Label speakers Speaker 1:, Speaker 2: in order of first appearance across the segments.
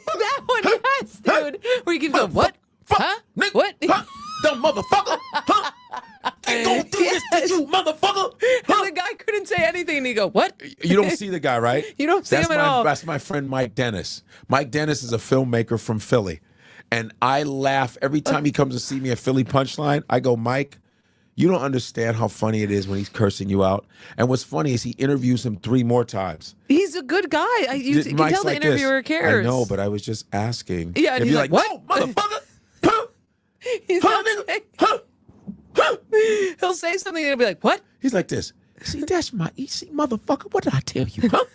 Speaker 1: That one, yes, dude. Where you keep going, what? Huh? What?
Speaker 2: Dumb motherfucker. Huh? Ain't gonna do this to you, motherfucker.
Speaker 1: And the guy couldn't say anything, and he go, what?
Speaker 2: You don't see the guy, right?
Speaker 1: You don't see him at all.
Speaker 2: That's my friend Mike Dennis. Mike Dennis is a filmmaker from Philly. And I laugh every time he comes to see me at Philly Punchline. I go, Mike, you don't understand how funny it is when he's cursing you out. And what's funny is he interviews him 3 more times.
Speaker 1: He's a good guy. You can
Speaker 2: Mike's
Speaker 1: tell the
Speaker 2: like
Speaker 1: interviewer
Speaker 2: this.
Speaker 1: cares.
Speaker 2: I know, but I was just asking.
Speaker 1: Yeah, and
Speaker 2: if
Speaker 1: he's
Speaker 2: you're
Speaker 1: like, what?
Speaker 2: No, motherfucker. Huh?
Speaker 1: He's
Speaker 2: Huh,
Speaker 1: not
Speaker 2: nigga?
Speaker 1: saying-
Speaker 2: Huh? Huh?
Speaker 1: He'll say something and he'll be like, what?
Speaker 2: He's like this. See, that's my see, motherfucker. What did I tell you? Huh?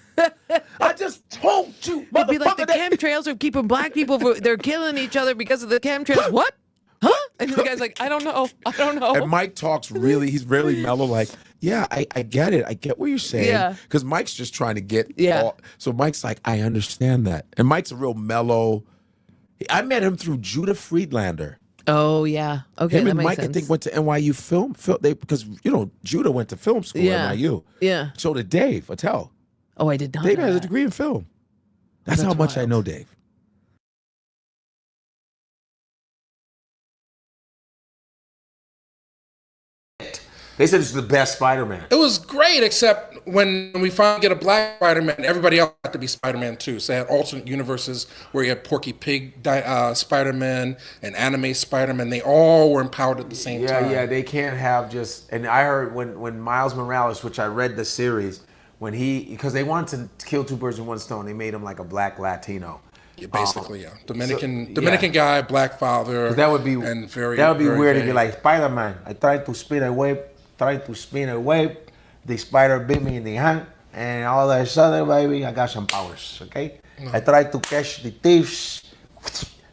Speaker 2: I just told you, motherfucker.
Speaker 1: It'd be like the chemtrails are keeping black people, they're killing each other because of the chemtrails. What? Huh? And the guy's like, I don't know.
Speaker 2: And Mike talks he's really mellow, like, yeah, I get it. I get what you're saying.
Speaker 1: Yeah.
Speaker 2: Because Mike's just trying to get
Speaker 1: Yeah.
Speaker 2: So Mike's like, I understand that. And Mike's a real mellow. I met him through Judah Friedlander.
Speaker 1: Oh, yeah. Okay,
Speaker 2: Him
Speaker 1: that
Speaker 2: and
Speaker 1: makes
Speaker 2: Mike,
Speaker 1: sense.
Speaker 2: I think, went to NYU film because Judah went to film school at NYU.
Speaker 1: Yeah.
Speaker 2: So did Dave Attell.
Speaker 1: Oh, I did not
Speaker 2: Dave
Speaker 1: know
Speaker 2: has a
Speaker 1: that.
Speaker 2: degree in film. That's how much I know Dave. They said it's the best Spider-Man.
Speaker 3: It was great, except when we finally get a black Spider-Man, everybody else had to be Spider-Man too. So they had alternate universes where you had Porky Pig Spider-Man and anime Spider-Man. They all were empowered at the same time.
Speaker 2: Yeah, they can't have just. And I heard when Miles Morales, which I read the series, because they wanted to kill 2 birds with 1 stone, they made him like a black Latino.
Speaker 3: Yeah, basically, yeah. Dominican guy, black father.
Speaker 2: That would be
Speaker 3: and very.
Speaker 2: That would be
Speaker 3: very
Speaker 2: weird
Speaker 3: vague.
Speaker 2: if you're like Spider-Man. I tried to spin a web. The spider bit me in the hand, and all of a sudden, baby, I got some powers. Okay.
Speaker 3: No.
Speaker 2: I tried to catch the thieves.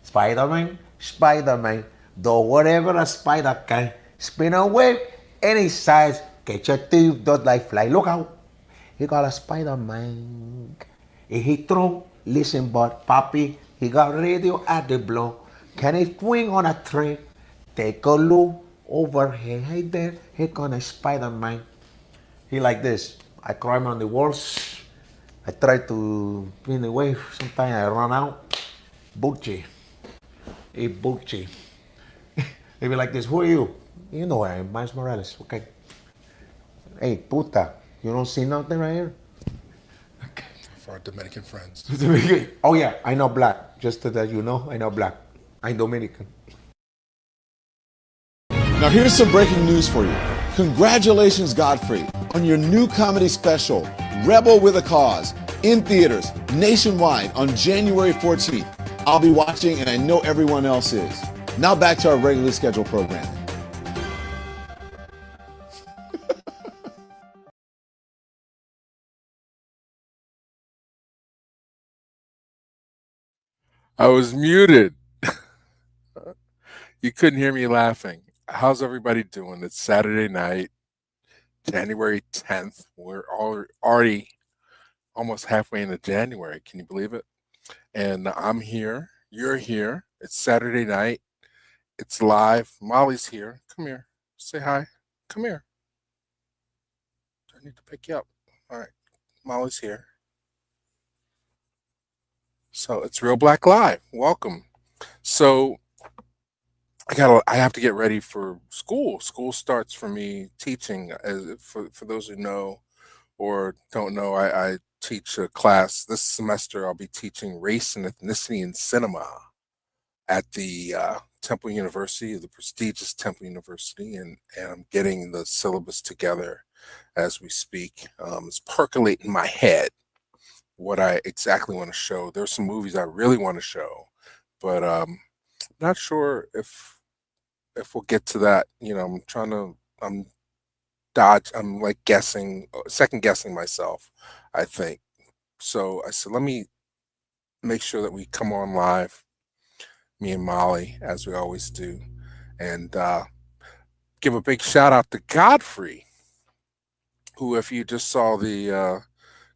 Speaker 2: Spider-Man, do whatever a spider can. Spin a web any size. Catch a thief, don't like fly. Look out. He got a Spider-Man. If he throw, listen, but Papi, he got radio at the blow. Can he swing on a tree? Take a look over here. Hey there, he gonna Spider-Man. He like this. I climb on the walls. I try to spin away. Sometimes I run out. Bucci. Hey, Bucci. They be like this. Who are you? You know I am, Miles Morales. Okay. Hey, puta. You don't see nothing right here?
Speaker 3: Okay. For our Dominican friends.
Speaker 2: Oh yeah, I know black. Just so that you know, I know black. I'm Dominican.
Speaker 4: Now here's some breaking news for you. Congratulations, Godfrey, on your new comedy special, Rebel with a Cause, in theaters nationwide on January 14th. I'll be watching, and I know everyone else is. Now back to our regularly scheduled programming.
Speaker 5: I was muted. You couldn't hear me laughing. How's everybody doing? It's Saturday night, January 10th. We're already almost halfway into January. Can you believe it? And I'm here. You're here. It's Saturday night. It's live. Molly's here. Come here. Say hi. Come here. I need to pick you up. All right. Molly's here. So it's Reelblack Live. Welcome. So I have to get ready for school. School starts for me teaching. For those who know or don't know, I teach a class this semester. I'll be teaching race and ethnicity in cinema at the Temple University, the prestigious Temple University, and I'm getting the syllabus together as we speak. It's percolating in my head what I exactly want to show. There's some movies I really want to show, but not sure if we'll get to that. I'm like second guessing myself, I think. So I said, let me make sure that we come on live, me and Molly, as we always do, and give a big shout out to Godfrey, who, if you just saw the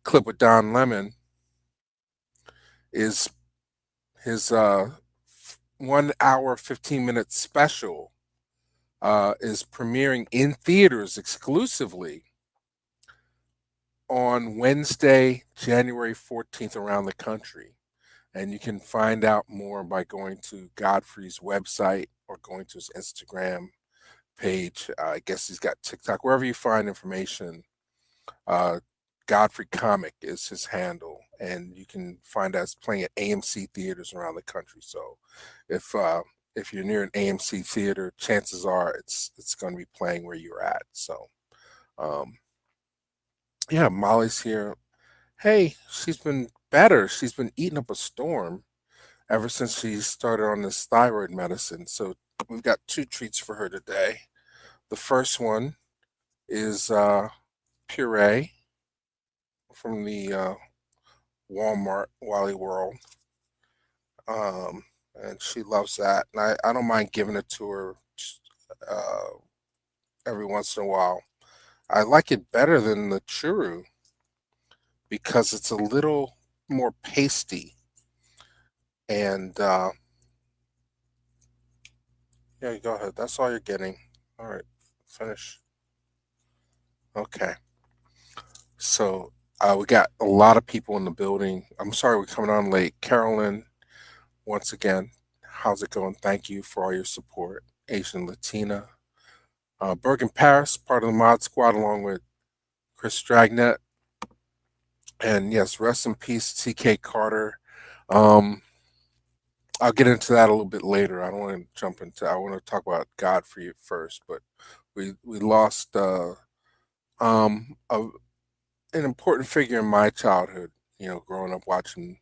Speaker 5: clip with Don Lemon, is his 1 hour, 15-minute special is premiering in theaters exclusively on Wednesday, January 14th around the country. And you can find out more by going to Godfrey's website or going to his Instagram page. I guess he's got TikTok. Wherever you find information, uh, Godfrey Comic is his handle, and you can find us playing at AMC theaters around the country. So, if you're near an AMC theater, chances are it's going to be playing where you're at. So, um, yeah, Molly's here. Hey, she's been better. She's been eating up a storm ever since she started on this thyroid medicine. So we've got two treats for her today. The first one is puree from the Walmart Wally World. And she loves that. And I don't mind giving it to her uh, every once in a while. I like it better than the churu because it's a little more pasty. And yeah, go ahead. That's all you're getting. All right, finish. Okay. So we got a lot of people in the building. I'm sorry we're coming on late. Carolyn, once again, how's it going? Thank you for all your support. Asian Latina. Bergen Paris, part of the Mod Squad, along with Chris Dragnet. And yes, rest in peace, TK Carter. I'll get into that a little bit later. I don't want to jump into. I want to talk about Godfrey first, but we lost an important figure in my childhood. You know, growing up watching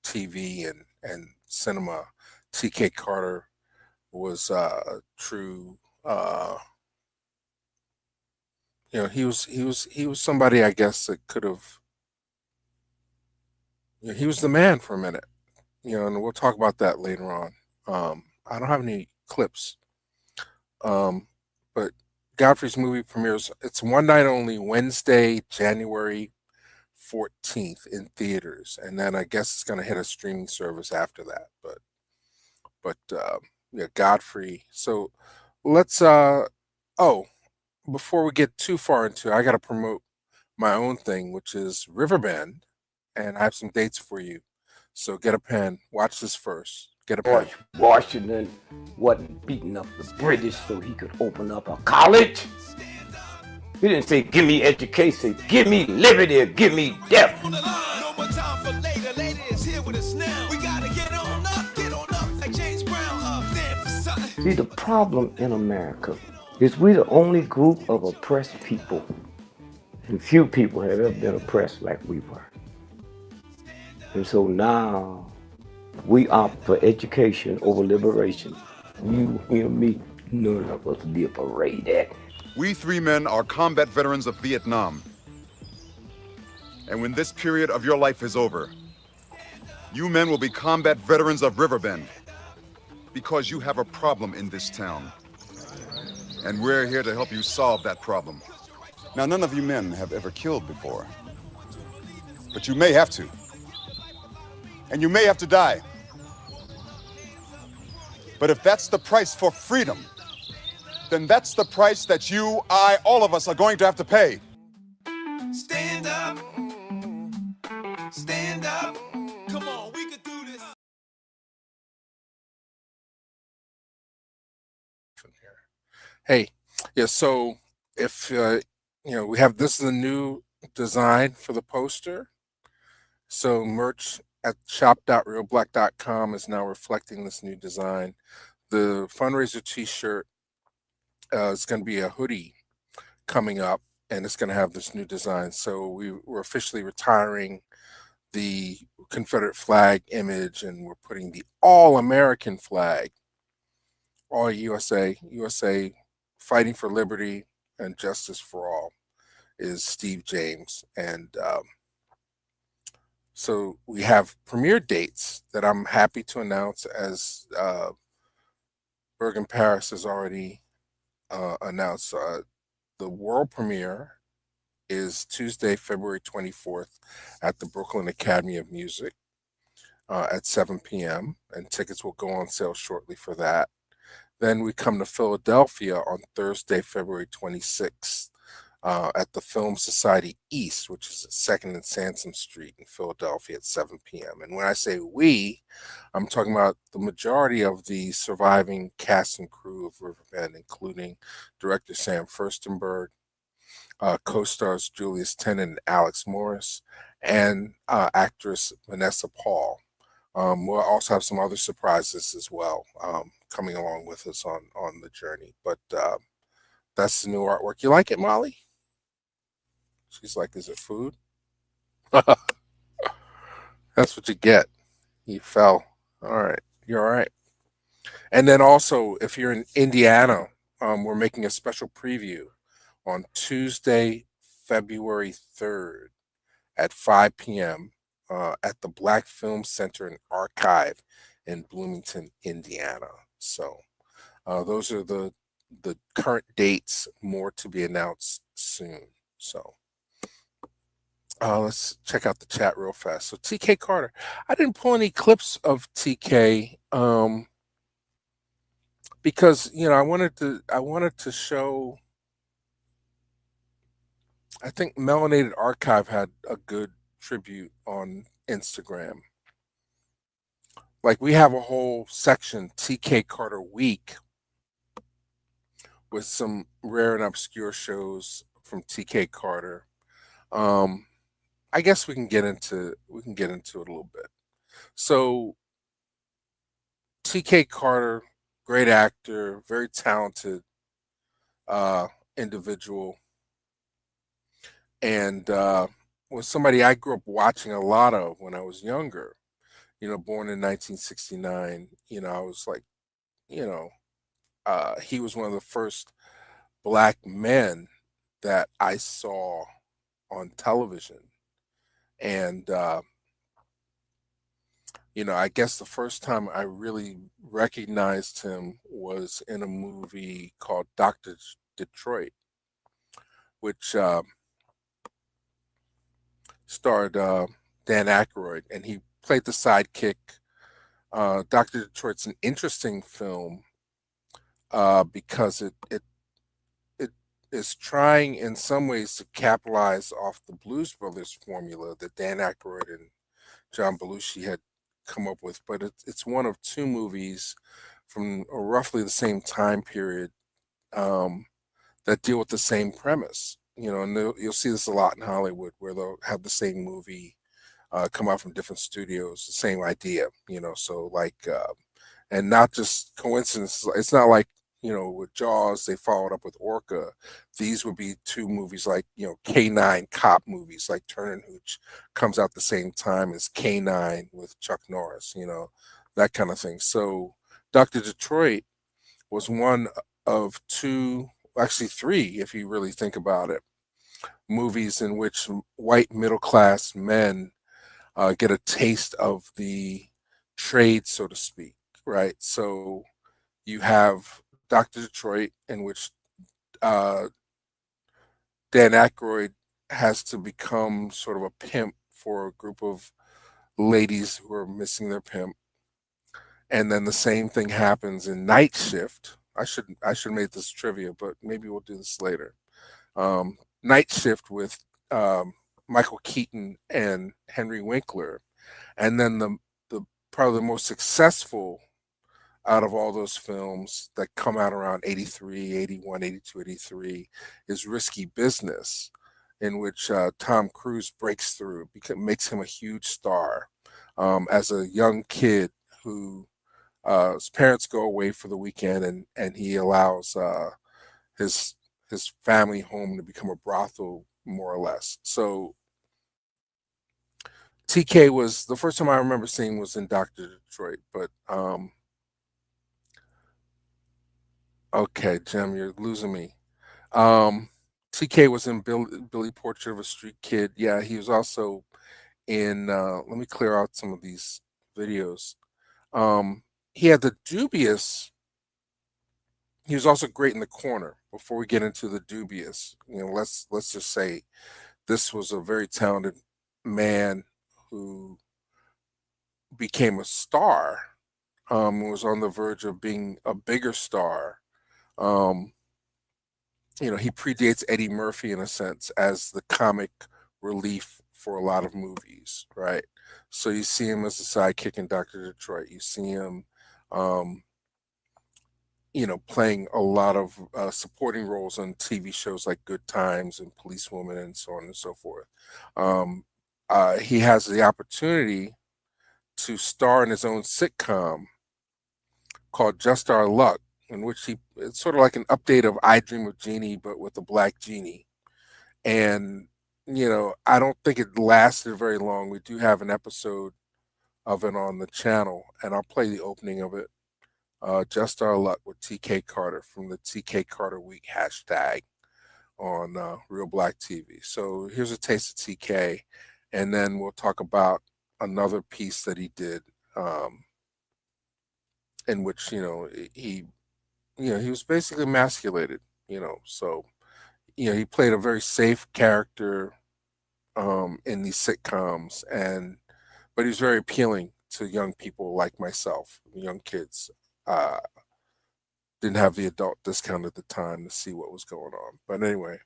Speaker 5: TV and cinema. TK Carter was true. You know, he was somebody, I guess, that could have. You know, he was the man for a minute. You know, and we'll talk about that later on. I don't have any clips, but Godfrey's movie premieres. It's one night only, Wednesday, January 14th in theaters, and then I guess it's going to hit a streaming service after that. But yeah, Godfrey. So let's. Before we get too far into it, I got to promote my own thing, which is Riverbend, and I have some dates for you. So get a pen. Watch this first. Get a pen.
Speaker 6: George Washington wasn't beating up the British so he could open up a college. He didn't say, give me education, give me liberty, or give me death. See, the problem in America is we're the only group of oppressed people, and few people have ever been oppressed like we were. And so now we opt for education over liberation. You and me, none of us liberated.
Speaker 7: We three men are combat veterans of Vietnam. And when this period of your life is over, you men will be combat veterans of Riverbend because you have a problem in this town. And we're here to help you solve that problem. Now, none of you men have ever killed before, but you may have to. And you may have to die. But if that's the price for freedom, then that's the price that you, I, all of us are going to have to pay.
Speaker 8: Stand up. Stand up. Come on, we could do this.
Speaker 5: Hey, yeah. So if we have this is a new design for the poster. So merch at shop.reelblack.com is now reflecting this new design. The fundraiser t-shirt is going to be a hoodie coming up, and it's going to have this new design. So we're officially retiring the Confederate flag image, and we're putting the all-American flag, all USA, fighting for liberty and justice for all, is Steve James. And so we have premiere dates that I'm happy to announce, as Bergen Paris has already announced. The world premiere is Tuesday, February 24th at the Brooklyn Academy of Music at 7 p.m. And tickets will go on sale shortly for that. Then we come to Philadelphia on Thursday, February 26th at the Film Society East, which is at 2nd and Sansom Street in Philadelphia at 7 p.m. And when I say we, I'm talking about the majority of the surviving cast and crew of Riverbend, including director Sam Furstenberg, co-stars Julius Tennant and Alex Morris, and actress Vanessa Paul. We'll also have some other surprises as well coming along with us on the journey. But that's the new artwork. You like it, Molly? She's like, is it food? That's what you get. You fell. All right. You're all right. And then also, if you're in Indiana, we're making a special preview on Tuesday, February 3rd at 5 p.m. At the Black Film Center and Archive in Bloomington, Indiana. So those are the current dates, more to be announced soon. So let's check out the chat real fast. So TK Carter, I didn't pull any clips of TK because I wanted to show. I think Melanated Archive had a good tribute on Instagram. Like, we have a whole section, TK Carter Week, with some rare and obscure shows from TK Carter. I guess we can get into it a little bit. So TK Carter, great actor, very talented individual, and was somebody I grew up watching a lot of when I was younger. Born in 1969. I was like, he was one of the first black men that I saw on television. And, I guess the first time I really recognized him was in a movie called Dr. Detroit, which starred Dan Aykroyd, and he played the sidekick. Dr. Detroit's an interesting film because it is trying in some ways to capitalize off the Blues Brothers formula that Dan Aykroyd and John Belushi had come up with, but it's one of two movies from roughly the same time period that deal with the same premise. And you'll see this a lot in Hollywood, where they'll have the same movie come out from different studios, the same idea. So like, and not just coincidence. It's not like, with Jaws, they followed up with Orca. These would be two movies like, K9 cop movies, like Turner and Hooch comes out the same time as K9 with Chuck Norris, that kind of thing. So Dr. Detroit was one of two, actually three, if you really think about it, movies in which white middle-class men get a taste of the trade, so to speak, right? So you have Dr. Detroit, in which Dan Aykroyd has to become sort of a pimp for a group of ladies who are missing their pimp. And then the same thing happens in Night Shift. I should have made this trivia, but maybe we'll do this later. Night Shift with Michael Keaton and Henry Winkler. And then the probably the most successful out of all those films that come out around 83, 81, 82, 83 is Risky Business, in which Tom Cruise breaks through, makes him a huge star as a young kid who his parents go away for the weekend, and he allows his family home to become a brothel, more or less. So TK was the first time I remember seeing was in Dr. Detroit, but okay, Jim, you're losing me. TK was in Billy Portrait of a Street Kid. Yeah, he was also in. Let me clear out some of these videos. He had the Dubious. He was also great in The Corner. Before we get into the Dubious, let's just say this was a very talented man who became a star. Was on the verge of being a bigger star. he predates Eddie Murphy in a sense as the comic relief for a lot of movies, right? So you see him as the sidekick in Dr. Detroit. You see him, um, playing a lot of supporting roles on TV shows like Good Times and Policewoman and so on and so forth. Um, he has the opportunity to star in his own sitcom called Just Our Luck, in which it's sort of like an update of I Dream of Jeannie, but with a black genie. And, I don't think it lasted very long. We do have an episode of it on the channel, and I'll play the opening of it. Just Our Luck with TK Carter from the TK Carter Week hashtag on Reelblack TV. So here's a taste of TK, and then we'll talk about another piece that he did, in which he was basically emasculated. So he played a very safe character in these sitcoms, but he was very appealing to young people like myself, young kids. Didn't have the adult discount at the time to see what was going on. But anyway,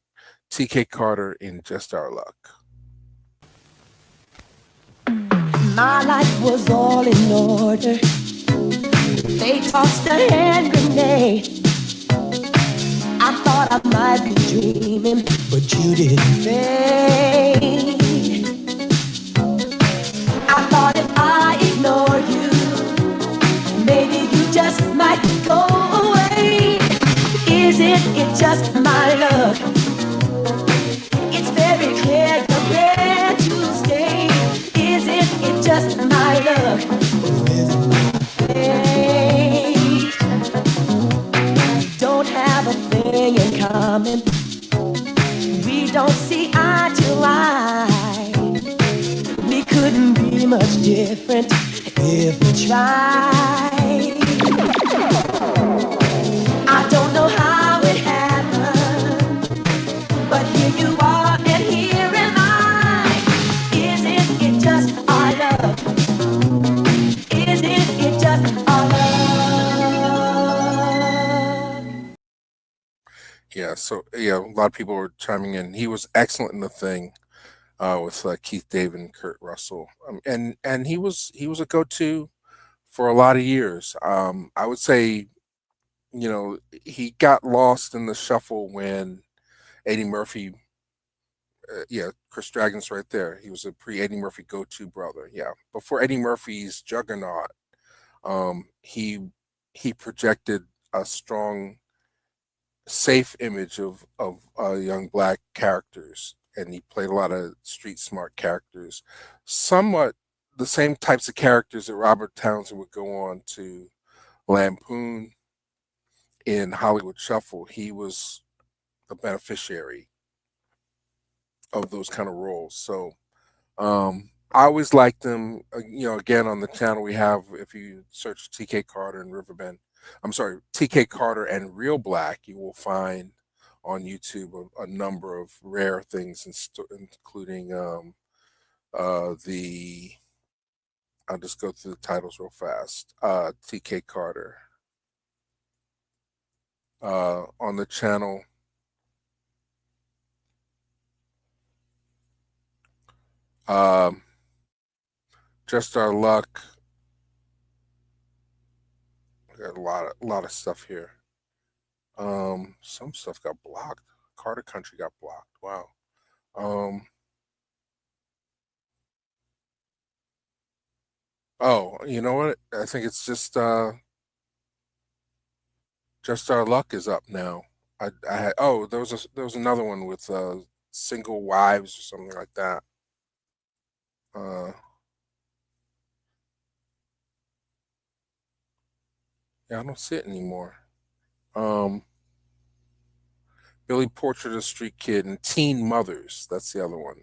Speaker 5: TK Carter in Just Our Luck.
Speaker 9: My life was all in order. They tossed a hand grenade. I thought I might be dreaming, but you didn't fade. I thought if I ignore you, maybe you just might go away. Isn't it just my luck? It's very clear you're there to stay. Isn't it just my luck? Fate. Don't have a thing in common. We don't see eye to eye. We couldn't be much different if we tried. I don't know how it happened, but here you are and here am I. Isn't it just our love? Isn't it just our love?
Speaker 5: Yeah, so a lot of people were chiming in. He was excellent in The Thing, with Keith David and Kurt Russell, and he was a go-to for a lot of years. I would say, he got lost in the shuffle when Eddie Murphy. Yeah, Chris Dragon's right there. He was a pre-Eddie Murphy go-to brother. Yeah, before Eddie Murphy's Juggernaut, he projected a strong, safe image of young black characters, and he played a lot of street smart characters, somewhat the same types of characters that Robert Townsend would go on to lampoon in Hollywood Shuffle. He was the beneficiary of those kind of roles. So I always liked them. Again, on the channel we have, if you search TK Carter and TK Carter and Reelblack, you will find on YouTube a number of rare things, including I'll just go through the titles real fast. TK Carter on the channel. Just Our Luck. I got a lot of stuff here. Some stuff got blocked. Carter Country got blocked. Wow. Oh, you know what? I think it's just Our Luck is up now. I had there was another one with single wives or something like that. Yeah, I don't see it anymore. Billy Portrait of a Street Kid and Teen Mothers. That's the other one,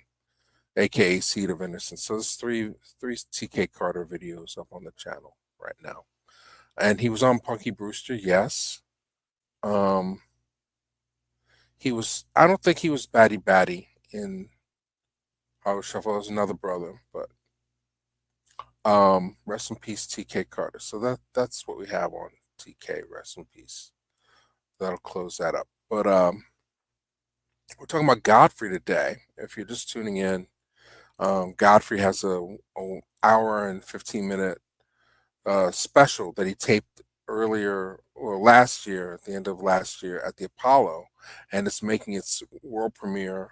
Speaker 5: aka Seed of Innocence. So there's three TK Carter videos up on the channel right now. And he was on Punky Brewster, yes. I don't think he was Batty in Howard Shuffle. That was another brother, but rest in peace, TK Carter. So that's what we have on TK. Rest in peace. That'll close that up. But We're talking about Godfrey today. If you're just tuning in, Godfrey has a hour and 15-minute special that he taped earlier or last year, at the end of last year at the Apollo, and it's making its world premiere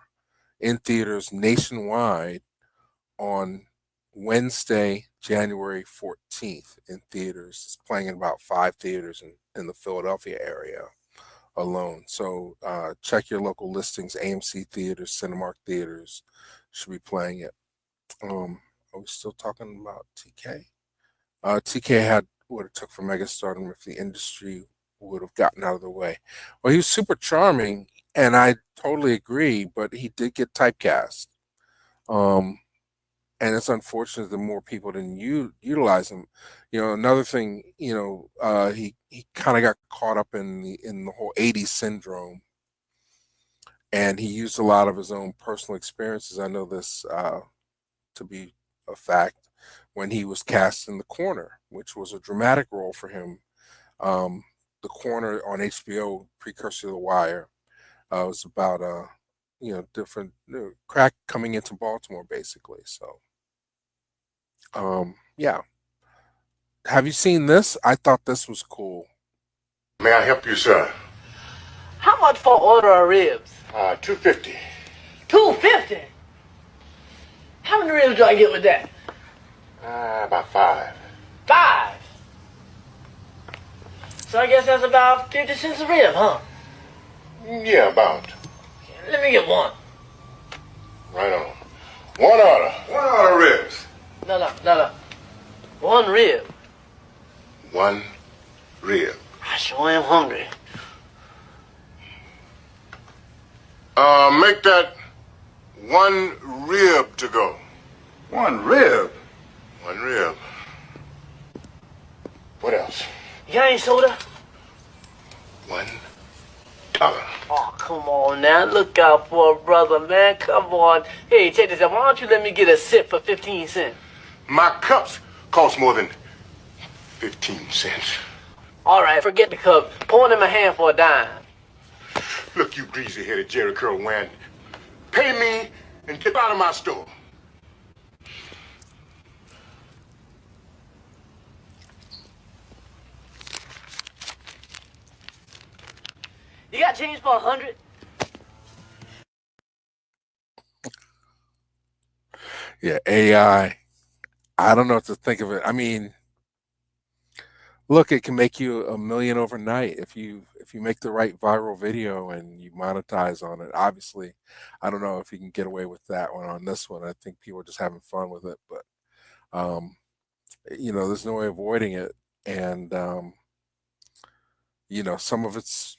Speaker 5: in theaters nationwide on Wednesday, January 14th in theaters. It's playing in about 5 theaters in the Philadelphia area alone. So check your local listings. AMC theaters, Cinemark theaters should be playing it. Are we still talking about TK? TK had what it took for megastardom if the industry would have gotten out of the way. Well, he was super charming, and I totally agree, but he did get typecast. And it's unfortunate that more people didn't utilize him. Another thing, he kind of got caught up in the whole '80s syndrome, and he used a lot of his own personal experiences. I know this to be a fact when he was cast in The Corner, which was a dramatic role for him. The Corner on HBO, precursor to The Wire, was about different crack coming into Baltimore, basically. So. Yeah. Have you seen this? I thought this was cool.
Speaker 10: May I help you, sir?
Speaker 11: How much for order of ribs?
Speaker 10: $2.50.
Speaker 11: $2.50? How many ribs do I get with that?
Speaker 10: About 5.
Speaker 11: 5? So I guess that's about 50 cents a rib, huh?
Speaker 10: Yeah, about.
Speaker 11: Let me get one.
Speaker 10: Right on. One order. One order ribs.
Speaker 11: No. One rib.
Speaker 10: One rib.
Speaker 11: I sure am hungry.
Speaker 10: Make that one rib to go. One rib? One rib. What else?
Speaker 11: You got any soda?
Speaker 10: $1.
Speaker 11: Oh, come on now. Look out for a brother, man. Come on. Hey, check this out. Why don't you let me get a sip for 15 cents?
Speaker 10: My cups cost more than 15 cents.
Speaker 11: All right, forget the cup. Pour it in my hand for a dime.
Speaker 10: Look, you greasy-headed Jerry Curl Wand. Pay me and get out of my store.
Speaker 11: You got change for 100?
Speaker 5: Yeah, AI. I don't know what to think of it. I mean, look, it can make you $1 million overnight if you make the right viral video and you monetize on it. Obviously, I don't know if you can get away with that one on this one. I think people are just having fun with it, but there's no way avoiding it. And some of it's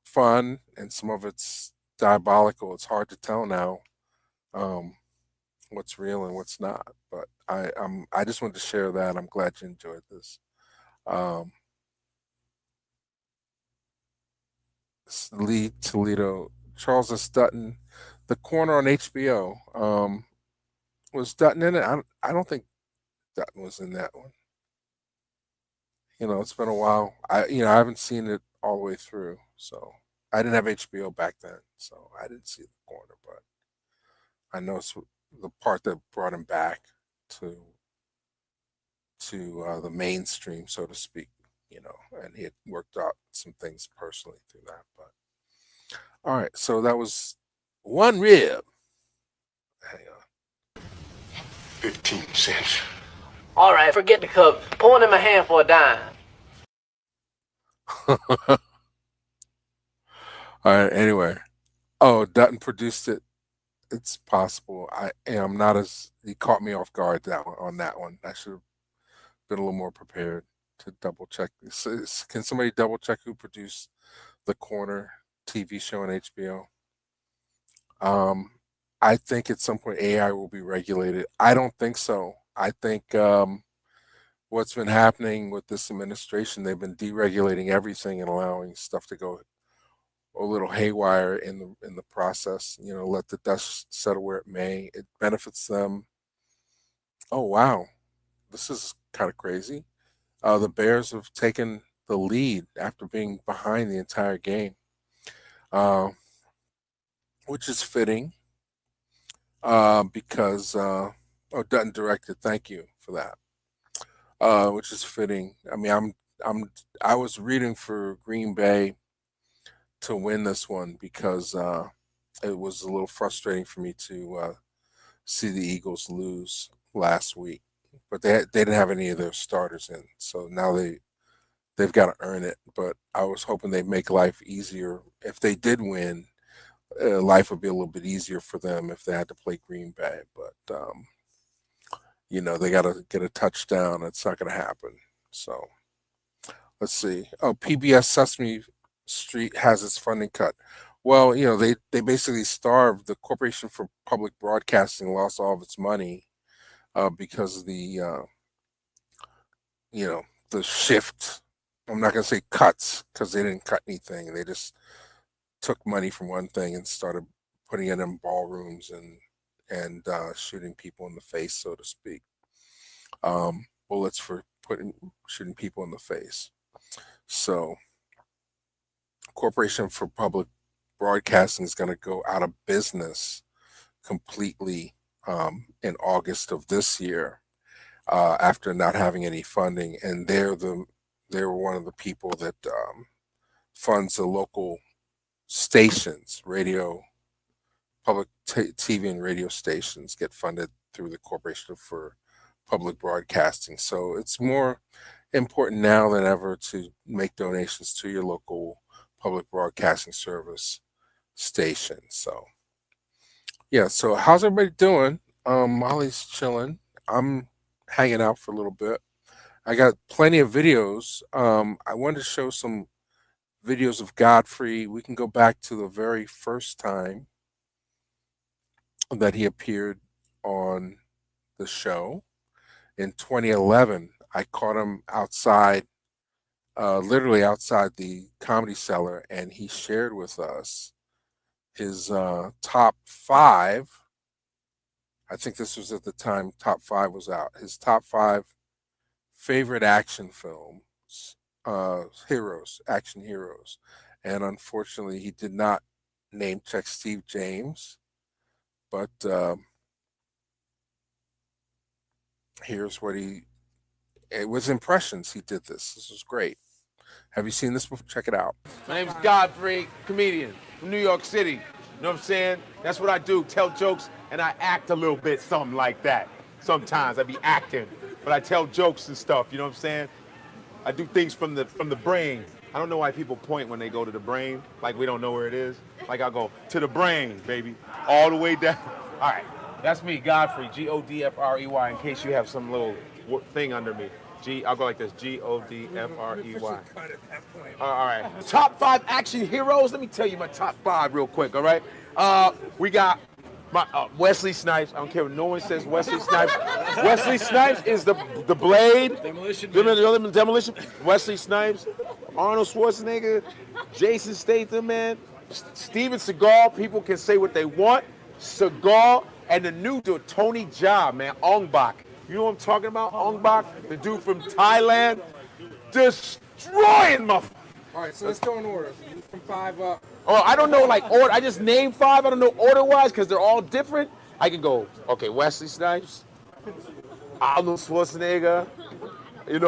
Speaker 5: fun and some of it's diabolical. It's hard to tell now what's real and what's not. But I just wanted to share that. I'm glad you enjoyed this. Lee Toledo, Charles S. Dutton, The Corner on HBO. Was Dutton in it? I don't think Dutton was in that one. It's been a while. I haven't seen it all the way through, so I didn't have HBO back then, so I didn't see The Corner, but I know it's the part that brought him back to the mainstream, so to speak, and he had worked out some things personally through that. But all right, so that was one rib. Hang on.
Speaker 10: 15 cents.
Speaker 11: All right, forget the cup. Pour it in my hand for a dime.
Speaker 5: All right, anyway. Oh, Dutton produced it. It's possible. I am not as he caught me off guard on that one. I should have been a little more prepared to double check. Can somebody double check who produced The Corner TV show on HBO? I think at some point AI will be regulated. I don't think so. I think what's been happening with this administration, they've been deregulating everything and allowing stuff to go a little haywire in the process. Let the dust settle where it may. It benefits them. Oh wow, this is kind of crazy. The Bears have taken the lead after being behind the entire game. which is fitting because Dutton directed. Thank you for that. Which is fitting. I mean, I was rooting for Green Bay to win this one because it was a little frustrating for me to see the Eagles lose last week, but they didn't have any of their starters in, so now they've got to earn it. But I was hoping they'd make life easier if they did win. Life would be a little bit easier for them if they had to play Green Bay, but they got to get a touchdown. It's not going to happen. So let's see. Oh, PBS Sesame Street has its funding cut. Well, they basically starved. The Corporation for Public Broadcasting lost all of its money because of the shift. I'm not going to say cuts because they didn't cut anything. They just took money from one thing and started putting it in ballrooms and shooting people in the face, so to speak. Bullets for shooting people in the face. So, Corporation for Public Broadcasting is going to go out of business completely in August of this year after not having any funding, and they're one of the people that funds the local stations, public TV and radio stations get funded through the Corporation for Public Broadcasting. So it's more important now than ever to make donations to your local public broadcasting service station. So yeah, so how's everybody doing? Molly's chilling. I'm hanging out for a little bit. I got plenty of videos. I wanted to show some videos of Godfrey. We can go back to the very first time that he appeared on the show in 2011. I caught him outside, literally outside the Comedy Cellar, and he shared with us his top 5. I think this was at the time top 5 was out. His top 5 favorite action films, action heroes. And unfortunately, he did not name check Steve James, but here's what it was impressions. He did this. This was great. Have you seen this before? Check it out.
Speaker 12: My name's Godfrey, comedian from New York City. You know what I'm saying? That's what I do, tell jokes, and I act a little bit, something like that. Sometimes I be acting, but I tell jokes and stuff, you know what I'm saying? I do things from the brain. I don't know why people point when they go to the brain, like we don't know where it is. Like I'll go to the brain, baby, all the way down. All right, that's me, Godfrey, Godfrey, in case you have some little thing under me. I'll go like this, Godfrey. All right. Top 5 action heroes. Let me tell you my top 5 real quick, all right? We got my Wesley Snipes. I don't care what no one says Wesley Snipes. Wesley Snipes is the Blade. Demolition. Wesley Snipes. Arnold Schwarzenegger. Jason Statham, man. Steven Seagal. People can say what they want. Seagal. And the new dude, Tony Jaa, man. Ong Bak. You know what I'm talking about? Ong Bak, the dude from Thailand, destroying motherfuckers.
Speaker 3: All right, so let's go in order. From 5 up.
Speaker 12: Oh, I don't know, like, order. I just named 5. I don't know order-wise because they're all different. I can go, okay, Wesley Snipes, Arnold Schwarzenegger.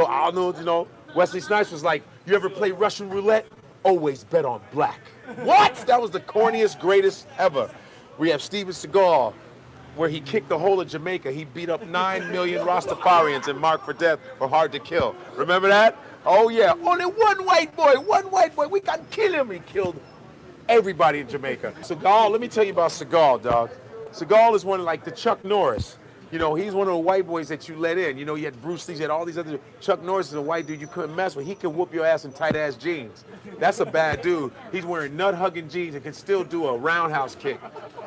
Speaker 12: Arnold, Wesley Snipes was like, you ever play Russian roulette? Always bet on black. What? That was the corniest, greatest ever. We have Steven Seagal, where he kicked the whole of Jamaica. He beat up 9 million Rastafarians and marked for death or hard to kill. Remember that? Oh, yeah. Only one white boy. We can kill him. He killed everybody in Jamaica. Seagal, let me tell you about Seagal, dog. Seagal is one like the Chuck Norris. He's one of the white boys that you let in. You had Bruce Lee, you had all these other. Chuck Norris is a white dude you couldn't mess with. He can whoop your ass in tight-ass jeans. That's a bad dude. He's wearing nut-hugging jeans and can still do a roundhouse kick.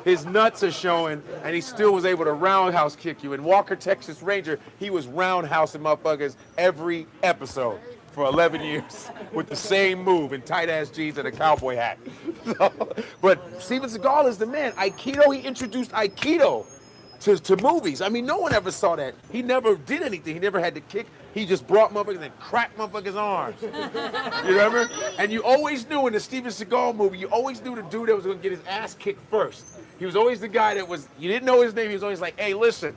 Speaker 12: His nuts are showing, and he still was able to roundhouse kick you. In Walker, Texas Ranger, he was roundhousing motherfuckers every episode for 11 years with the same move in tight-ass jeans and a cowboy hat. But Steven Seagal is the man. Aikido, he introduced Aikido to movies. I mean, no one ever saw that. He never did anything. He never had to kick. He just brought motherfuckers and cracked motherfuckers' arms. You remember? And you always knew in the Steven Seagal movie, you always knew the dude that was gonna get his ass kicked first. He was always the guy that was, you didn't know his name, he was always like, hey, listen,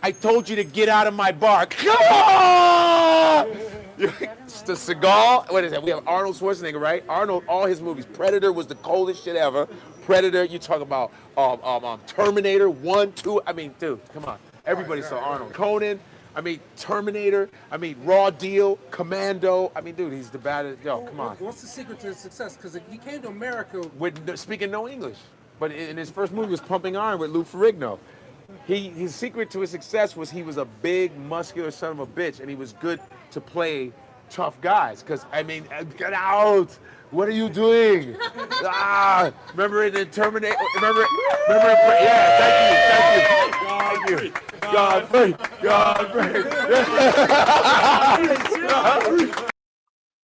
Speaker 12: I told you to get out of my bar. Come on! The Seagal, what is that? We have Arnold Schwarzenegger, right? Arnold, all his movies. Predator was the coldest shit ever. Predator, you talk about Terminator 1, 2. I mean, dude, come on. Everybody saw Arnold. Conan, I mean, Terminator, I mean, Raw Deal, Commando. I mean, dude, he's the baddest. Yo, come on.
Speaker 3: What's the secret to his success? Because he came to America
Speaker 12: With speaking no English. But in his first movie was Pumping Iron with Lou Ferrigno. His secret to his success was he was a big, muscular son of a bitch, and he was good to play tough guys. Because, I mean, get out! What are you doing? Remember in the Terminator? Remember? Yeah, thank you. Godfrey.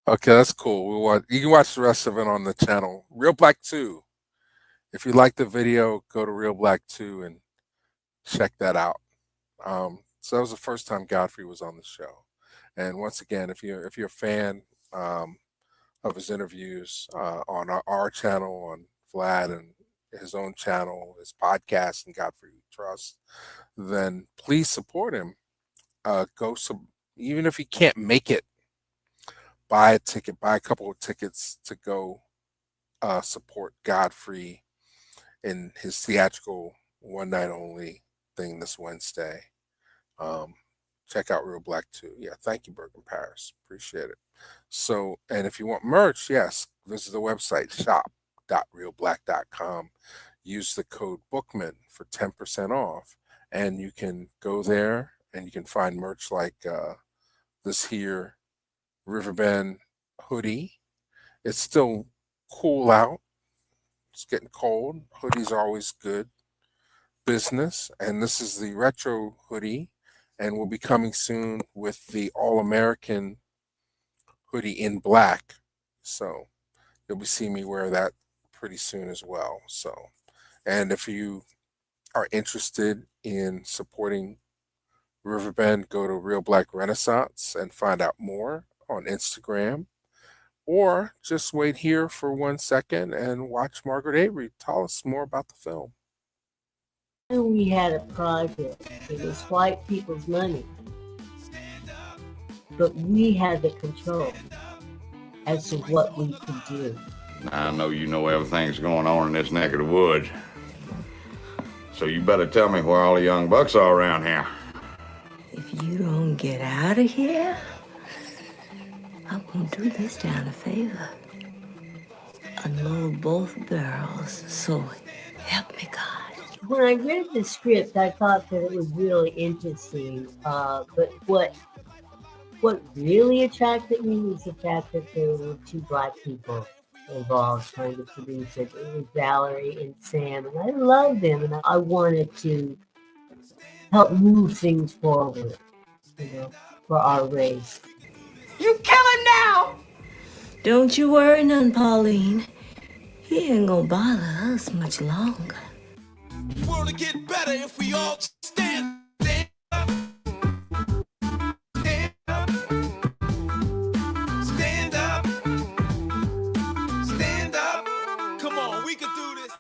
Speaker 5: Okay, that's cool. You can watch the rest of it on the channel. Reelblack 2. If you like the video, go to Reelblack 2 and check that out. So that was the first time Godfrey was on the show. And once again, if you're a fan of his interviews on our channel, on Vlad and his own channel, his podcast, and Godfrey We Trust, then please support him. Even if you can't make it, buy a ticket, buy a couple of tickets to go support Godfrey in his theatrical one night only thing this Wednesday. Check out Reelblack 2. Yeah, thank you, Bergen Paris. Appreciate it. So, and if you want merch, yes, visit the website shop.reelblack.com. Use the code Bookman for 10% off, and you can go there and you can find merch like this here Riverbend hoodie. It's still cool out. It's getting cold. Hoodies are always good business, and this is the retro hoodie, and will be coming soon with the All-American hoodie in black. So you'll be seeing me wear that pretty soon as well. So, and if you are interested in supporting Riverbend, go to Reelblack Renaissance and find out more on Instagram, or just wait here for 1 second and watch Margaret Avery tell us more about the film.
Speaker 13: We had a project. It was white people's money. But we had the control as to what we could do.
Speaker 10: Now, I know you know everything's going on in this neck of the woods. So you better tell me where all the young bucks are around here.
Speaker 9: If you don't get out of here, I'm gonna do this down a favor. Unload both barrels, so help me God.
Speaker 13: When I read the script, I thought that it was really interesting. But what really attracted me was the fact that there were two Black people involved trying to produce it. It was Valerie and Sam, and I loved them, and I wanted to help move things forward, for our race.
Speaker 9: You kill him now! Don't you worry none, Pauline. He ain't gonna bother us much longer.
Speaker 8: The world will get better if we all stand up. Stand up. Stand up. Stand up. Come on, we can do this.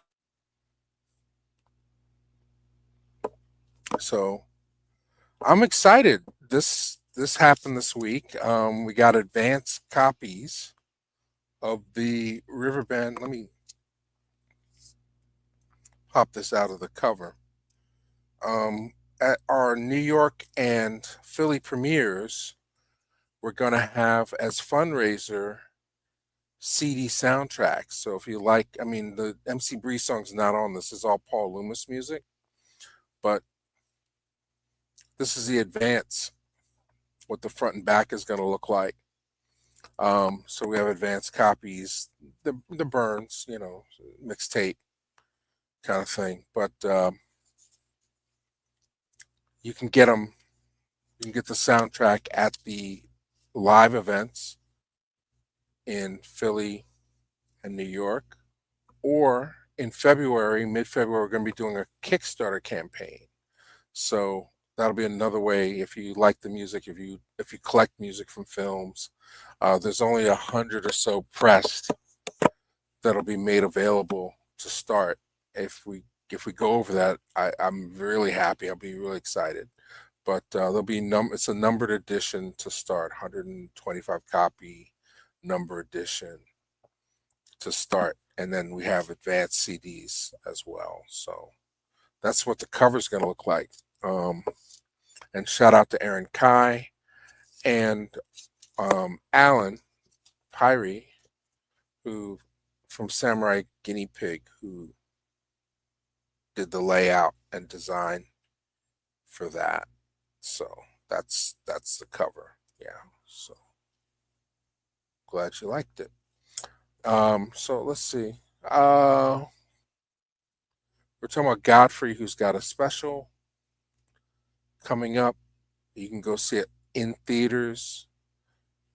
Speaker 5: So I'm excited. This happened this week. We got advanced copies of the Riverbend. Let me pop this out of the cover. At our New York and Philly premieres, we're going to have as fundraiser CD soundtracks. So if you like, I mean, the MC Bree song's not on this. Is all Paul Loomis music, but this is the advance, what the front and back is going to look like. So we have advanced copies, the burns, mixtape kind of thing. But you can get them. You can get the soundtrack at the live events in Philly and New York, or in February, mid-February, we're going to be doing a Kickstarter campaign. So that'll be another way, if you like the music, if you collect music from films. There's only 100 or so pressed that'll be made available to start. If we go over that, I'm really happy. I'll be really excited. But there'll be it's a numbered edition to start, 125 copy number edition to start, and then we have advanced CDs as well. So that's what the cover's going to look like. And shout out to Aaron Kai and Alan Pyrie, who from Samurai Guinea Pig, who did the layout and design for that. So that's the cover. Yeah. So glad you liked it. So let's see. We're talking about Godfrey, who's got a special coming up. You can go see it in theaters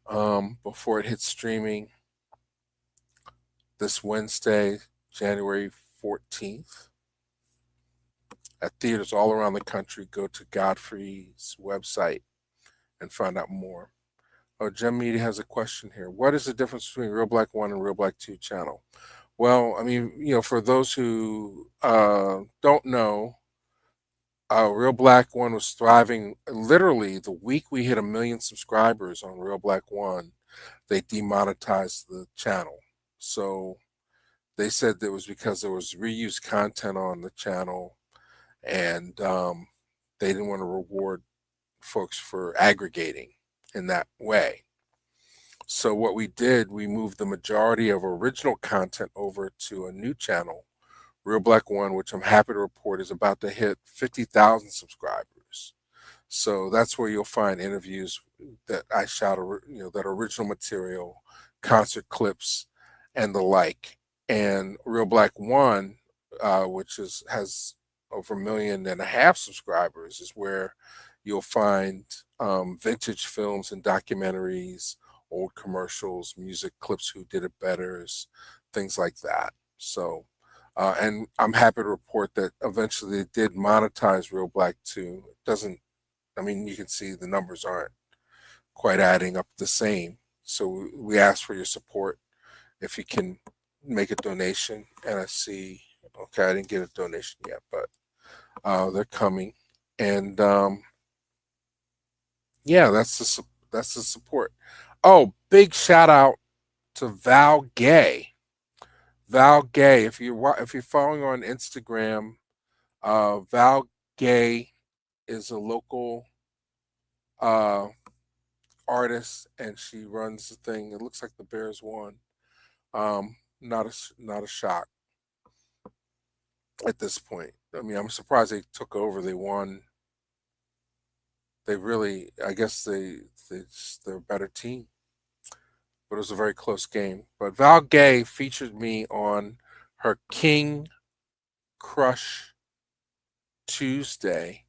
Speaker 5: before it hits streaming this Wednesday, January 14th. At theaters all around the country. Go to Godfrey's website and find out more. Oh, Gem Media has a question here. What is the difference between Reelblack 1 and Reelblack 2 channel? Well, I mean, for those who don't know, Reelblack 1 was thriving. Literally, the week we hit 1 million subscribers on Reelblack 1, they demonetized the channel. So they said that it was because there was reused content on the channel, and they didn't want to reward folks for aggregating in that way. So what we did, we moved the majority of original content over to a new channel, Reelblack 1, which I'm happy to report is about to hit 50,000 subscribers. So that's where you'll find interviews that I shot, that original material, concert clips, and the like. And Reelblack 1, which has over 1.5 million subscribers, is where you'll find vintage films and documentaries, old commercials, music clips, who did it betters, things like that. So, and I'm happy to report that eventually they did monetize Reelblack 2. It doesn't, I mean, you can see the numbers aren't quite adding up the same. So we ask for your support. If you can make a donation, and I see, okay, I didn't get a donation yet, but they're coming. And yeah, that's the support. Oh, big shout out to Val Gay. Val Gay, if you're following on Instagram, Val Gay is a local artist, and she runs the thing. It looks like the Bears won. Not a shock at this point. I mean, I'm surprised they took over. They won. They really, I guess they're a better team. But it was a very close game. But Val Gay featured me on her King Crush Tuesday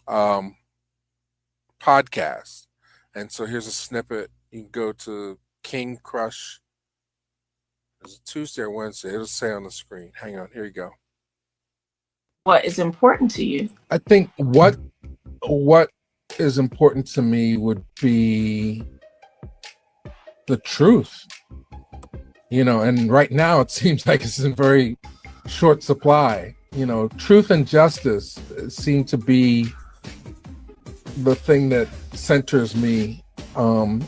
Speaker 5: podcast. And so here's a snippet. You can go to King Crush. Is it Tuesday or Wednesday? It'll say on the screen. Hang on. Here you go.
Speaker 14: What is important to you?
Speaker 5: I think what is important to me would be the truth, and right now it seems like it's in very short supply. Truth and justice seem to be the thing that centers me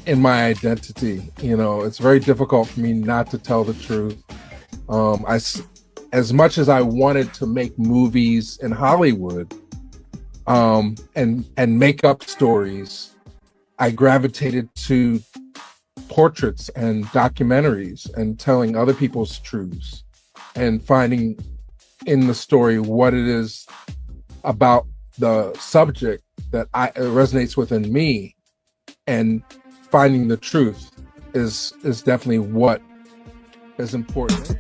Speaker 5: in my identity. It's very difficult for me not to tell the truth. As much as I wanted to make movies in Hollywood and make up stories, I gravitated to portraits and documentaries and telling other people's truths and finding in the story what it is about the subject that resonates within me, and finding the truth is definitely what is important.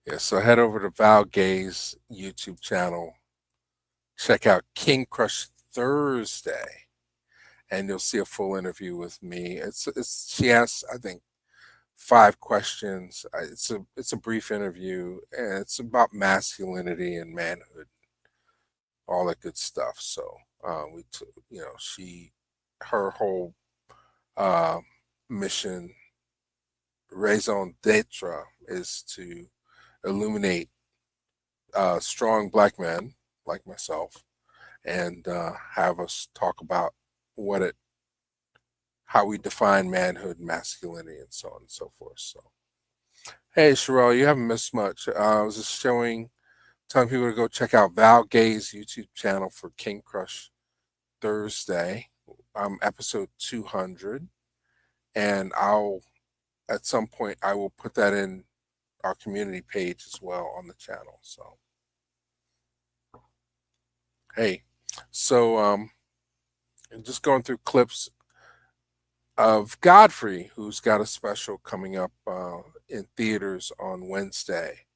Speaker 5: Yeah, so head over to Val Gay's YouTube channel check out King Crush Thursday, and you'll see a full interview with me. She asks, I think, 5 questions. It's a brief interview, and it's about masculinity and manhood, all that good stuff. So her whole mission, raison d'etre, is to illuminate strong black men like myself, and have us talk about how we define manhood, masculinity, and so on and so forth. So, hey, Sherelle, you haven't missed much. I was just telling people to go check out Val Gay's YouTube channel for King Crush Thursday, episode 200, and at some point I will put that in our community page as well on the channel. So, hey, so just going through clips of Godfrey, who's got a special coming up in theaters on Wednesday.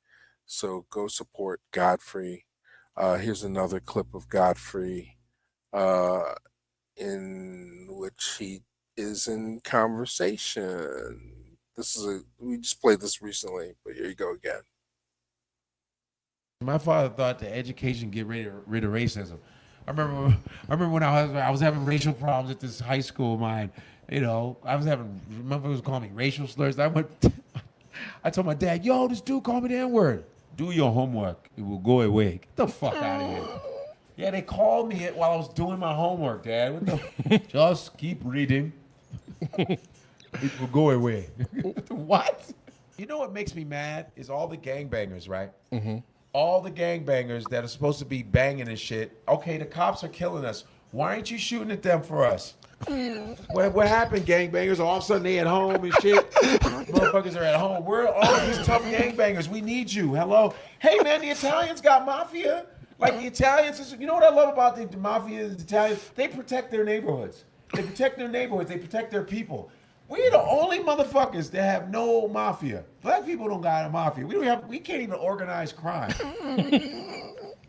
Speaker 5: So go support Godfrey. Here's another clip of Godfrey in which he is in conversation. We just played this recently, but here you go again.
Speaker 15: My father thought that education get rid of racism. I remember when I was having racial problems at this high school of mine. I was having, remember, it was calling me racial slurs. I told my dad, yo, this dude called me the N-word. Do your homework. It will go away. Get the fuck out of here. Yeah, they called me it while I was doing my homework, Dad. Just keep reading. It will go away. What? You know what makes me mad is all the gangbangers, right?
Speaker 5: Mm-hmm.
Speaker 15: All the gangbangers that are supposed to be banging and shit. Okay, the cops are killing us. Why aren't you shooting at them for us? What happened, gangbangers? All of a sudden they at home and shit. Motherfuckers are at home. We're all these tough gangbangers. We need you. Hello. Hey man, the Italians got mafia. Like the Italians, you know what I love about the mafia, the Italians? They protect their neighborhoods. They protect their neighborhoods. They protect their people. We're the only motherfuckers that have no mafia. Black people don't got a mafia. We can't even organize crime.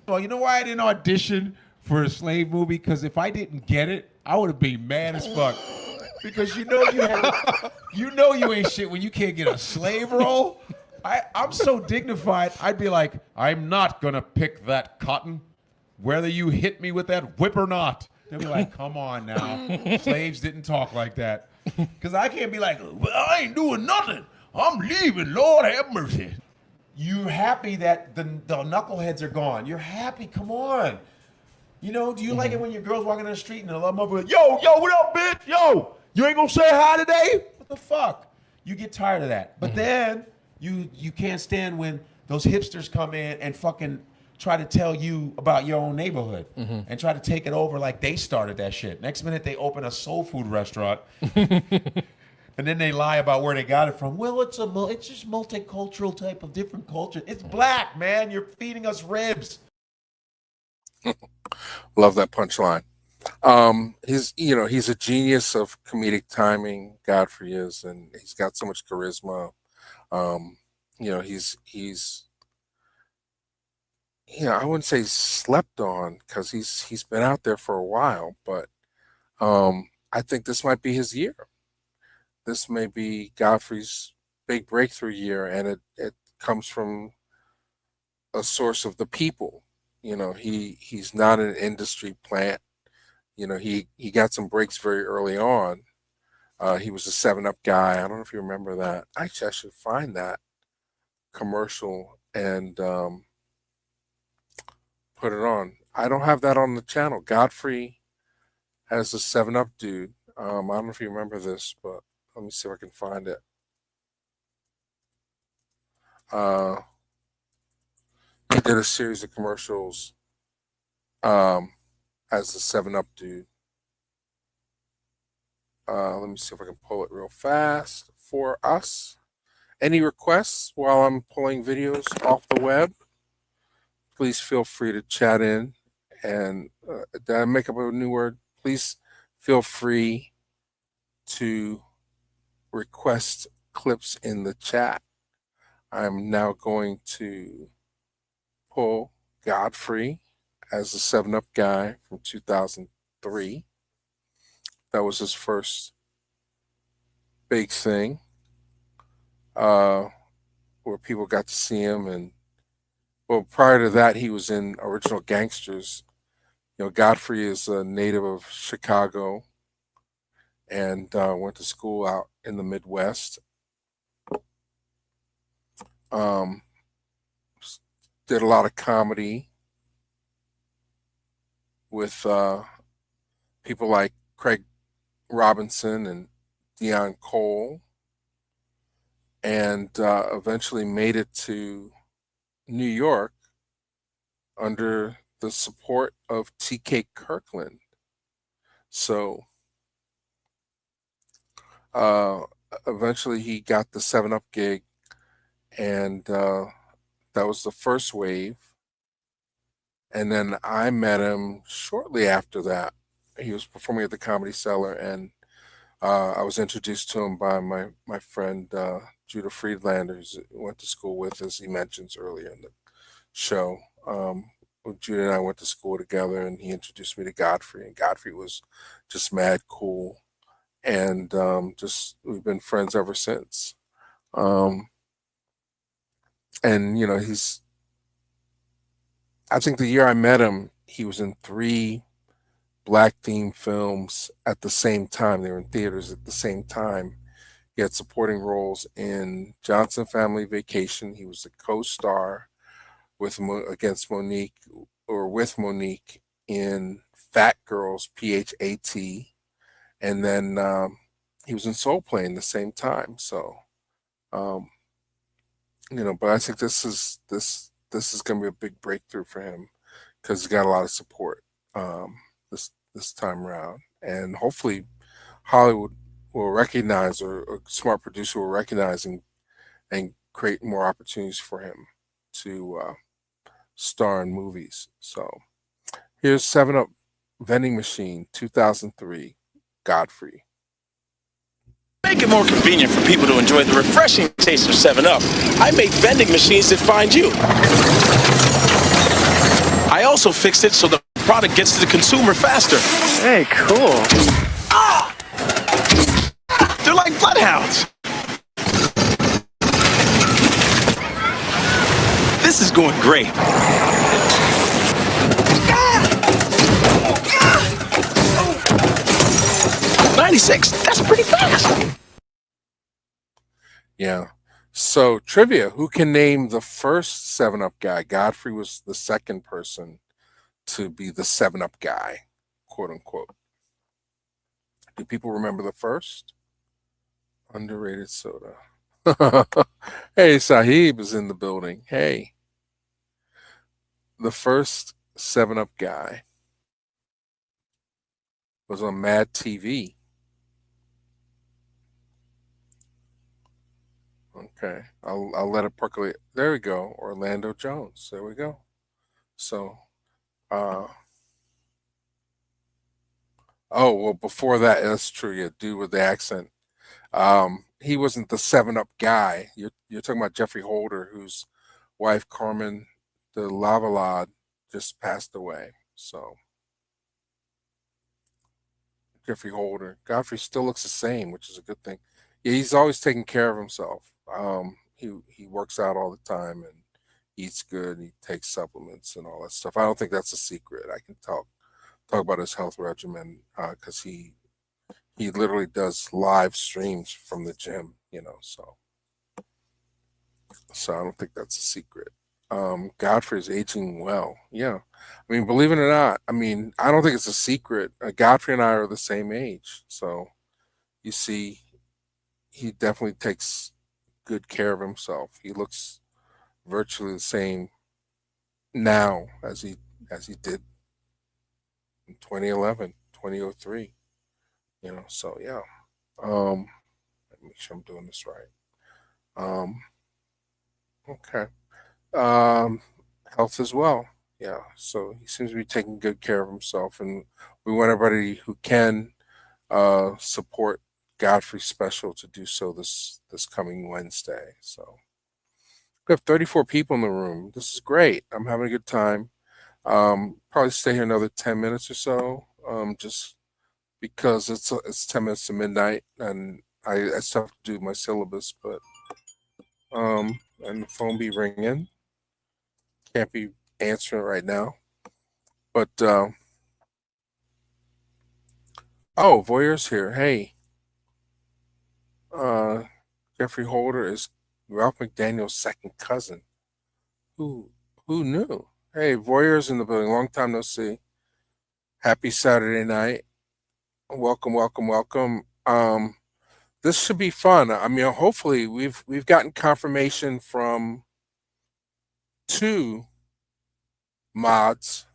Speaker 15: Well, you know why I didn't audition for a slave movie? Because if I didn't get it, I would have been mad as fuck. Because you ain't shit when you can't get a slave role. I'm so dignified. I'd be like, I'm not gonna pick that cotton, whether you hit me with that whip or not. They'll be like, come on now. Slaves didn't talk like that. Because I can't be like, well, I ain't doing nothing. I'm leaving. Lord have mercy. You're happy that the knuckleheads are gone. You're happy. Come on. Do you like it when your girl's walking down the street and the love mother like, yo, what up, bitch? Yo, you ain't gonna say hi today? What the fuck? You get tired of that. But then you can't stand when those hipsters come in and fucking try to tell you about your own neighborhood and try to take it over like they started that shit. Next minute they open a soul food restaurant and then they lie about where they got it from. Well, it's just multicultural type of different culture. It's black, man. You're feeding us ribs.
Speaker 5: Love that punchline. He's a genius of comedic timing. Godfrey is, and he's got so much charisma. He's I wouldn't say slept on because he's been out there for a while, but I think this might be his year. This may be Godfrey's big breakthrough year, and it comes from a source of the people. He's not an industry plant. He got some breaks very early on. He was a 7-Up guy. I don't know if you remember that. Actually, I should find that commercial and put it on. I don't have that on the channel. Godfrey has a 7-Up dude. I don't know if you remember this, but let me see if I can find it. He did a series of commercials as the 7-Up dude. Let me see if I can pull it real fast for us. Any requests while I'm pulling videos off the web? Please feel free to chat in. And did I make up a new word? Please feel free to request clips in the chat. I'm now going to pull Godfrey as the 7 Up guy from 2003. That was his first big thing, where people got to see him. And well, prior to that, he was in Original Gangsters. Godfrey is a native of Chicago and went to school out in the Midwest. Um, did a lot of comedy with people like Craig Robinson and Dion Cole, and eventually made it to New York under the support of T.K. Kirkland. So eventually he got the 7 Up gig, and that was the first wave. And then I met him shortly after that. He was performing at the Comedy Cellar, and I was introduced to him by my friend Judah Friedlander, who went to school with, as he mentions earlier in the show. Judah and I went to school together, and he introduced me to Godfrey, and Godfrey was just mad cool, and just we've been friends ever since. And I think the year I met him, he was in 3 black themed films at the same time. They were in theaters at the same time. He had supporting roles in Johnson Family Vacation. He was the co-star with Monique in Fat Girls, PHAT, and then he was in Soul Plane the same time. So, but I think this is going to be a big breakthrough for him because he's got a lot of support this time around, and hopefully Hollywood will recognize, or a smart producer will recognize and create more opportunities for him to star in movies. So here's 7 Up Vending Machine, 2003, Godfrey.
Speaker 16: Make it more convenient for people to enjoy the refreshing taste of 7 Up, I make vending machines that find you. I also fixed it so the product gets to the consumer faster. Hey, cool. Ah! They're like bloodhounds. This is going great. 96, that's pretty fast.
Speaker 5: Yeah. So trivia, who can name the first 7 Up guy? Godfrey was the second person to be the 7 Up guy, quote unquote. Do people remember the first? Underrated soda. Hey, Sahib is in the building. Hey. The first 7 Up guy was on Mad TV. Okay, I'll let it percolate. There we go. Orlando Jones. There we go. So, oh well, before that, that's true. Yeah, dude with the accent. He wasn't the 7 Up guy. You're talking about Jeffrey Holder, whose wife Carmen de Lavalade just passed away. So, Jeffrey Holder. Godfrey still looks the same, which is a good thing. Yeah, he's always taking care of himself. He works out all the time and eats good. He takes supplements and all that stuff. I don't think that's a secret. I can talk about his health regimen because he literally does live streams from the gym. So I don't think that's a secret. Godfrey is aging well. Yeah, I mean, believe it or not, I don't think it's a secret. Godfrey and I are the same age, so you see, he definitely takes good care of himself. He looks virtually the same now as he did in 2011, 2003. So yeah. Let me make sure I'm doing this right. Okay. Health as well. Yeah. So he seems to be taking good care of himself, and we want everybody who can support Godfrey special to do so this coming Wednesday. So we have 34 people in the room. This is great. I'm having a good time. Probably stay here another 10 minutes or so, just because it's 10 minutes to midnight, and I still have to do my syllabus. But and the phone be ringing, can't be answering right now. But oh, Voyeur's here. Hey, uh, Jeffrey Holder is Ralph McDaniel's second cousin. Who who knew? Hey, Voyeur's in the building. Long time no see. Happy Saturday night. Welcome, welcome, welcome. This should be fun. I mean, hopefully we've gotten confirmation from 2 mods.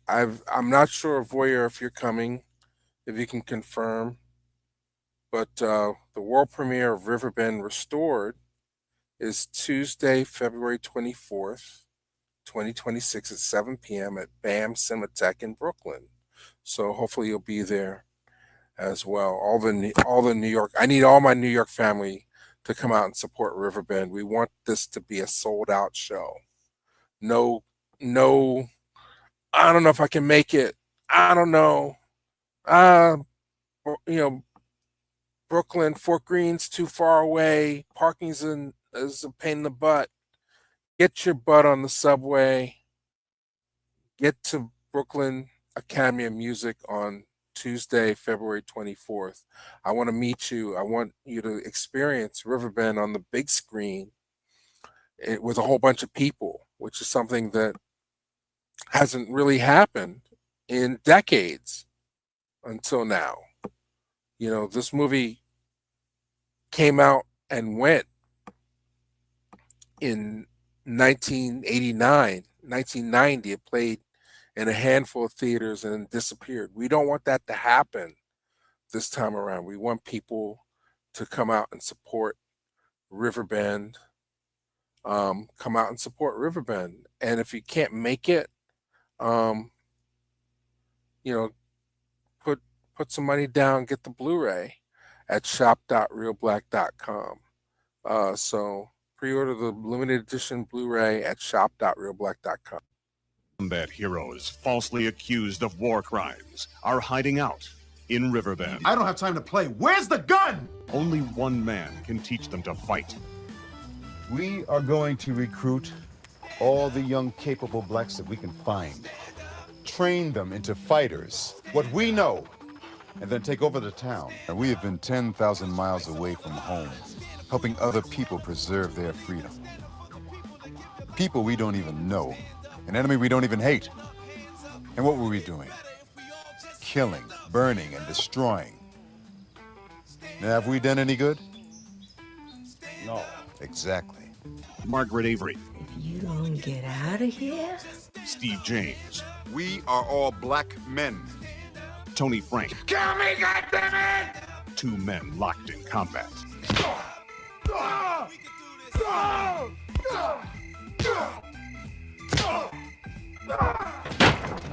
Speaker 5: I'm not sure, Voyeur, if you're coming, if you can confirm. But the world premiere of Riverbend Restored is Tuesday, February 24th, 2026 at 7 p.m. at BAM Cinematech in Brooklyn. So hopefully you'll be there as well. All the New York, I need all my New York family to come out and support Riverbend. We want this to be a sold out show. No, I don't know if I can make it. I don't know. You know, Brooklyn, Fort Green's too far away. Parking's is a pain in the butt. Get your butt on the subway. Get to Brooklyn Academy of Music on Tuesday, February 24th. I want to meet you. I want you to experience Riverbend on the big screen with a whole bunch of people, which is something that hasn't really happened in decades until now. You know, this movie came out and went in 1989, 1990. It played in a handful of theaters and then disappeared. We don't want that to happen this time around. We want people to come out and support Riverbend. Come out and support Riverbend. And if you can't make it, you know, put some money down, get the Blu-ray at shop.reelblack.com. So pre-order the limited edition Blu-ray at shop.reelblack.com.
Speaker 17: Combat heroes falsely accused of war crimes are hiding out in Riverbend.
Speaker 18: I don't have time to play. Where's the gun?
Speaker 17: Only one man can teach them to fight.
Speaker 18: We are going to recruit all the young, capable blacks that we can find. Train them into fighters, what we know, and then take over the town. And we have been 10,000 miles away from home, helping other people preserve their freedom. People we don't even know, an enemy we don't even hate. And what were we doing? Killing, burning, and destroying. Now, have we done any good?
Speaker 17: No.
Speaker 18: Exactly.
Speaker 17: Margaret Avery.
Speaker 9: You don't get out of here?
Speaker 17: Steve James.
Speaker 7: We are all black men.
Speaker 17: Tony Frank.
Speaker 18: Kill me, goddammit!
Speaker 17: 2 men locked in combat.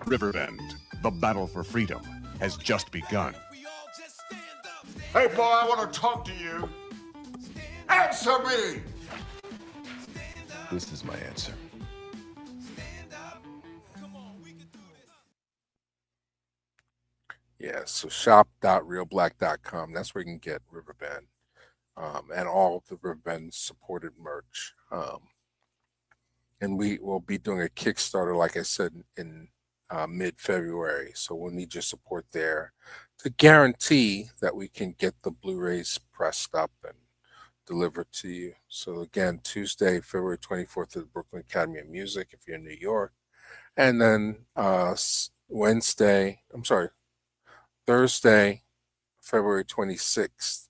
Speaker 17: Riverbend, the battle for freedom, has just begun.
Speaker 18: Hey, boy, I want to talk to you. Answer me! This is my answer.
Speaker 5: Yeah, so shop.reelblack.com. That's where you can get Riverbend and all of the Riverbend supported merch. And we will be doing a Kickstarter, like I said, in mid-February. So we'll need your support there to guarantee that we can get the Blu-rays pressed up and delivered to you. So again, Tuesday, February 24th at the Brooklyn Academy of Music if you're in New York. And then Thursday, February 26th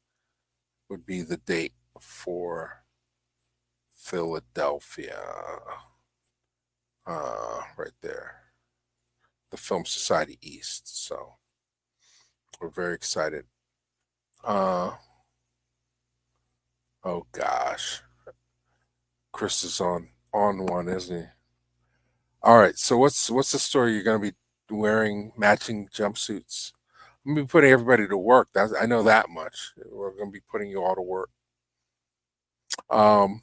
Speaker 5: would be the date for Philadelphia. Right there. The Film Society East. So we're very excited. Oh gosh. Chris is on one, isn't he? All right. So what's the story? You're gonna be wearing matching jumpsuits. I'm gonna be putting everybody to work. I know that much. We're gonna be putting you all to work. All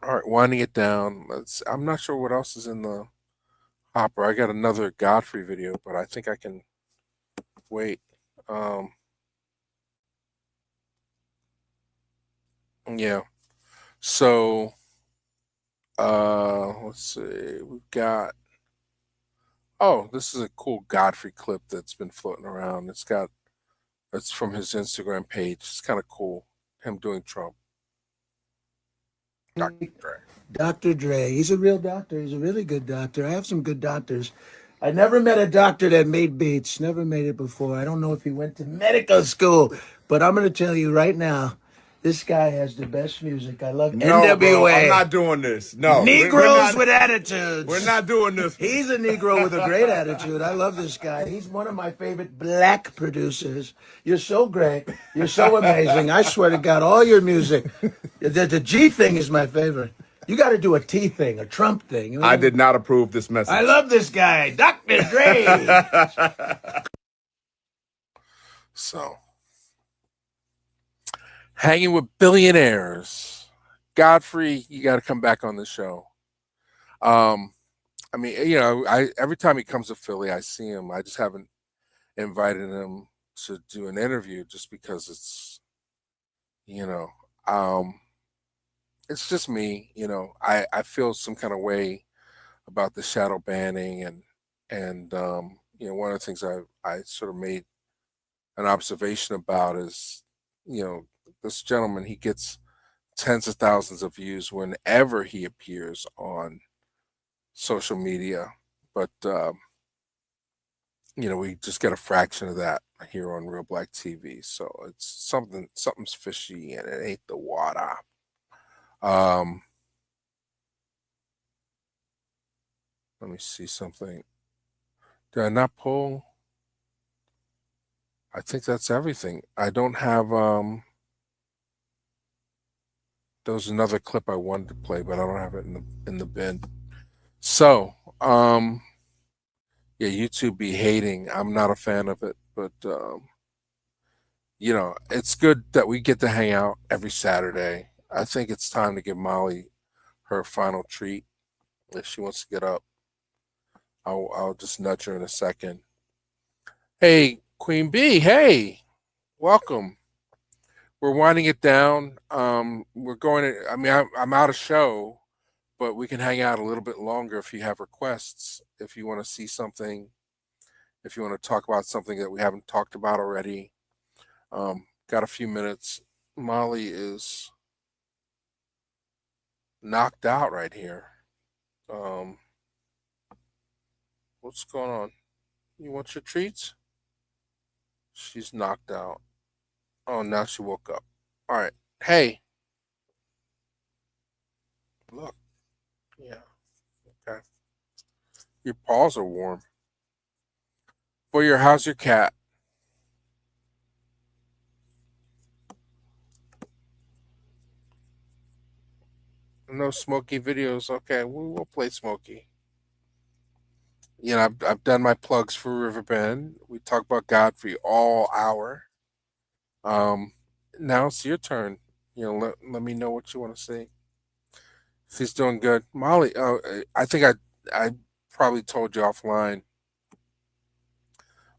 Speaker 5: right, winding it down. I'm not sure what else is in the Hopper, I got another Godfrey video, but I think I can wait. Yeah. So, let's see. We've got. Oh, this is a cool Godfrey clip that's been floating around. It's from his Instagram page. It's kind of cool. Him doing Trump. Dr. Dre.
Speaker 19: Dr. Dre. He's a real doctor. He's a really good doctor. I have some good doctors. I never met a doctor that made beats. Never made it before. I don't know if he went to medical school, but I'm going to tell you right now, this guy has the best music. I love NWA.
Speaker 12: Bro, I'm not doing this. No.
Speaker 19: Negroes with attitudes.
Speaker 12: We're not doing this.
Speaker 19: He's a Negro with a great attitude. I love this guy. He's one of my favorite black producers. You're so great. You're so amazing. I swear to God, all your music. The G thing is my favorite. You got to do a T thing, a Trump thing. You know?
Speaker 12: I did not approve this message.
Speaker 19: I love this guy, Dr. Dre.
Speaker 5: So, hanging with billionaires. Godfrey, you got to come back on the show. I mean, every time he comes to Philly, I see him. I just haven't invited him to do an interview just because it's just me. I feel some kind of way about the shadow banning and one of the things I sort of made an observation about is this gentleman, he gets tens of thousands of views whenever he appears on social media, but we just get a fraction of that here on Reelblack TV. So it's something's fishy and it ain't the water. Let me see something. Did I not pull? I think that's everything. I don't have there was another clip I wanted to play, but I don't have it in the bin. So, YouTube be hating. I'm not a fan of it, but it's good that we get to hang out every Saturday. I think it's time to give Molly her final treat. If she wants to get up, I'll just nudge her in a second. Hey, Queen Bee, hey, welcome. We're winding it down. We're going to, I'm out of show, but we can hang out a little bit longer if you have requests, if you want to see something, if you want to talk about something that we haven't talked about already. Got a few minutes. Molly is knocked out right here. What's going on? You want your treats? She's knocked out. Oh, now she woke up. All right. Hey. Look. Yeah. Okay. Your paws are warm. How's your cat? No Smokey videos. Okay, we'll play Smokey. I've done my plugs for Riverbend. We talk about Godfrey all hour. Now it's your turn. Let me know what you want to see. She's doing good. Molly, I think I probably told you offline.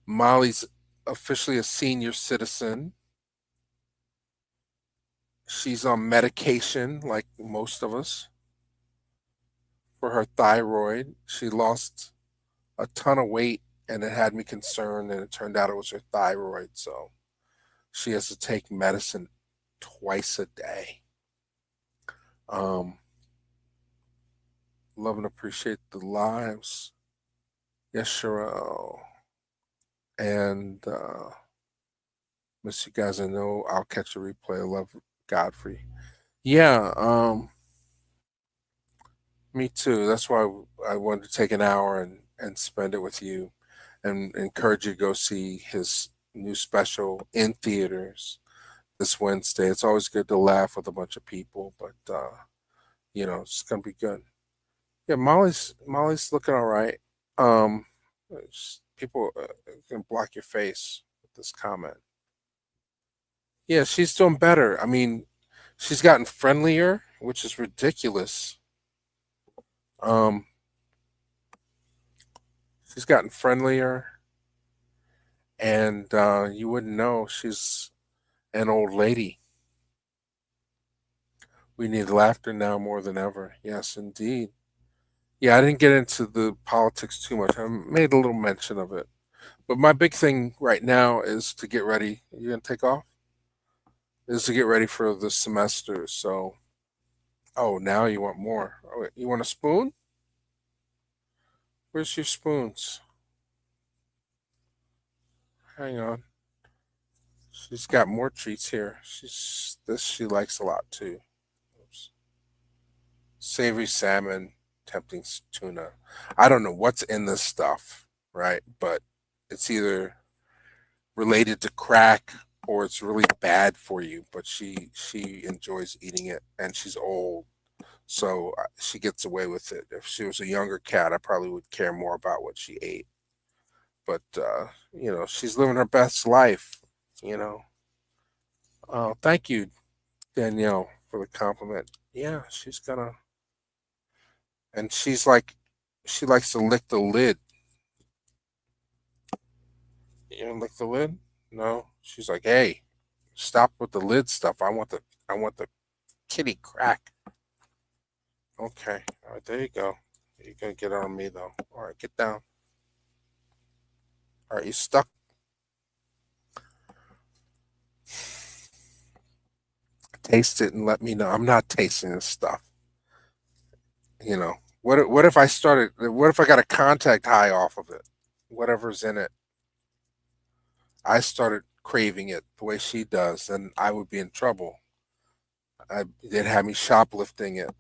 Speaker 5: Molly's officially a senior citizen. She's on medication like most of us for her thyroid. She lost a ton of weight and it had me concerned, and it turned out it was her thyroid. So she has to take medicine twice a day. Love and appreciate the lives. Yes, Cheryl. And miss you guys. I know I'll catch a replay. I love Godfrey. Yeah, me too. That's why I wanted to take an hour and spend it with you and encourage you to go see his new special in theaters this Wednesday. It's always good to laugh with a bunch of people, but it's gonna be good. Yeah, Molly's looking all right. People can block your face with this comment. Yeah, she's doing better. I mean, she's gotten friendlier, which is ridiculous. She's gotten friendlier, and you wouldn't know she's an old lady. We need laughter now more than ever. Yes, indeed. Yeah, I didn't get into the politics too much. I made a little mention of it. But my big thing right now is to get ready. You gonna take off? Is to get ready for the semester. So, oh, now you want more. Oh, wait, you want a spoon? Where's your spoons? Hang on. She's got more treats here. She likes a lot too. Oops. Savory salmon, tempting tuna. I don't know what's in this stuff, right? But it's either related to crack or it's really bad for you. But she enjoys eating it, and she's old, so she gets away with it. If she was a younger cat, I probably would care more about what she ate. But she's living her best life. You know. Oh, thank you, Danielle, for the compliment. Yeah, she's gonna, and she's like, she likes to lick the lid. You know, lick the lid? No, she's like, hey, stop with the lid stuff. I want the kitty crack. Okay, all right, there you go. You're gonna get on me though. All right, get down. All right, you stuck. Taste it and let me know. I'm not tasting this stuff. You know, what if I started? What if I got a contact high off of it? Whatever's in it, I started craving it the way she does, then I would be in trouble. They'd have me shoplifting it,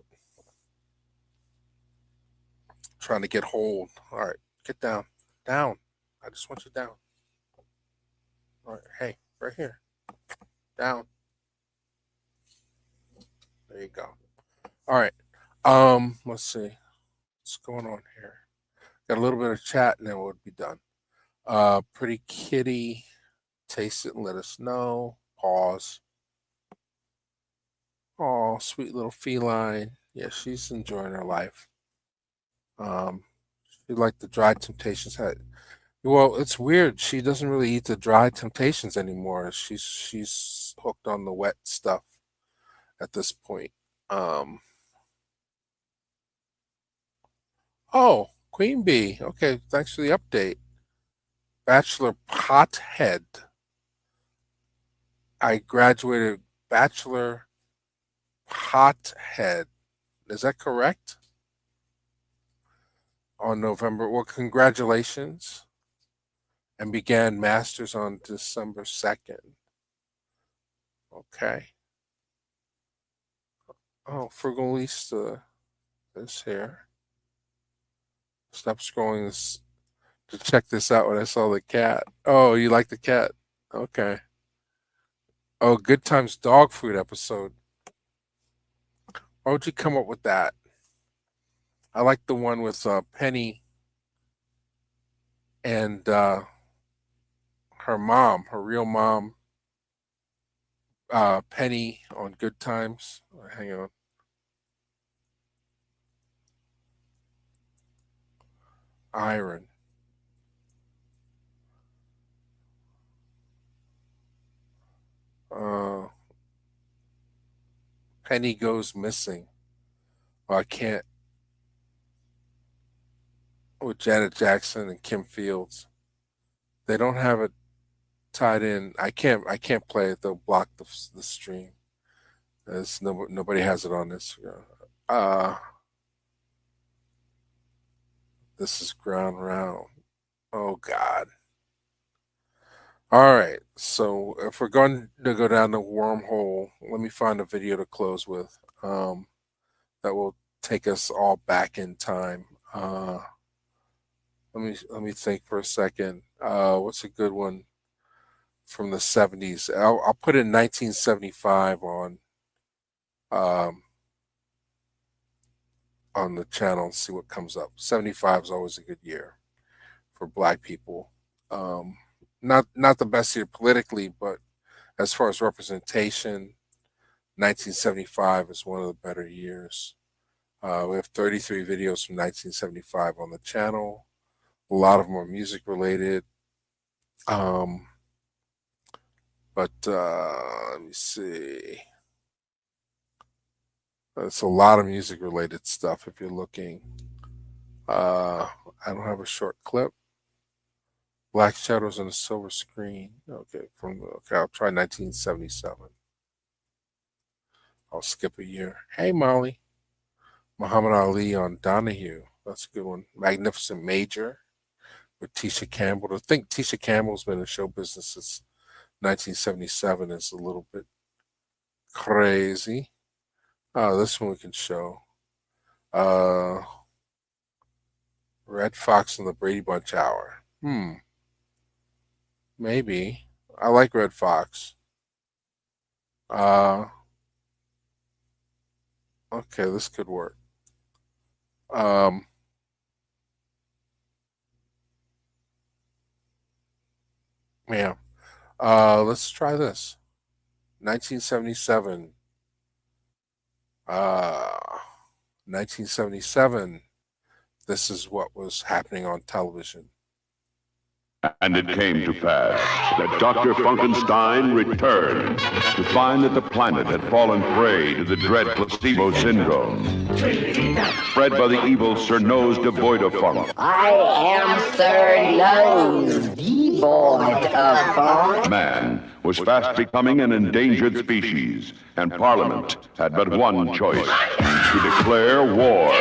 Speaker 5: trying to get hold. All right, get down, down. I just want you down. All right, hey, right here, down. There you go. All right. Let's see what's going on here. Got a little bit of chat, and then we'll be done. Pretty kitty, taste it and let us know. Pause. Oh, sweet little feline. Yeah, she's enjoying her life. She liked the dry temptations. Well, it's weird. She doesn't really eat the dry temptations anymore. She's hooked on the wet stuff at this point. Um, oh, Queen Bee. Okay, thanks for the update. Bachelor Pothead. I graduated Bachelor Pothead. Is that correct? On November. Well, congratulations. And began Masters on December 2nd. Okay. Oh, Frugalista is here. Stop scrolling this to check this out when I saw the cat. Oh, you like the cat? Okay. Oh, Good Times Dog Food episode. Why would you come up with that? I like the one with Penny and her mom, her real mom, Penny on Good Times. Hang on. Iron. Penny goes missing. Oh, I can't. With Janet Jackson and Kim Fields. They don't have it tied in. I can't play it. They'll block the stream. Nobody has it on this. This is Ground Round. Oh God. All right. So if we're going to go down the wormhole, let me find a video to close with. That will take us all back in time. Let me think for a second. What's a good one from the 70s? I'll put in 1975 on the channel and see what comes up. 75 is always a good year for Black people. Not the best year politically, but as far as representation, 1975 is one of the better years. We have 33 videos from 1975 on the channel. A lot of them are music related. But let me see. It's a lot of music related stuff if you're looking. I don't have a short clip. Black Shadows on a Silver Screen. Okay, I'll try 1977. I'll skip a year. Hey, Molly. Muhammad Ali on Donahue. That's a good one. Magnificent Major with Tisha Campbell. To think Tisha Campbell's been in show business since 1977 is a little bit crazy. Oh, this one we can show. Red Fox and the Brady Bunch Hour. Maybe. I like Red Fox. Okay, this could work. Yeah. Let's try this. 1977. 1977. This is what was happening on television.
Speaker 20: And it came to pass that Dr. Funkenstein returned to find that the planet had fallen prey to the dread placebo syndrome, spread by the evil Sir Nose devoid of funk.
Speaker 21: I am Sir Nose, devoid of funk.
Speaker 20: Man was fast becoming an endangered species, and Parliament had but one choice: to declare war.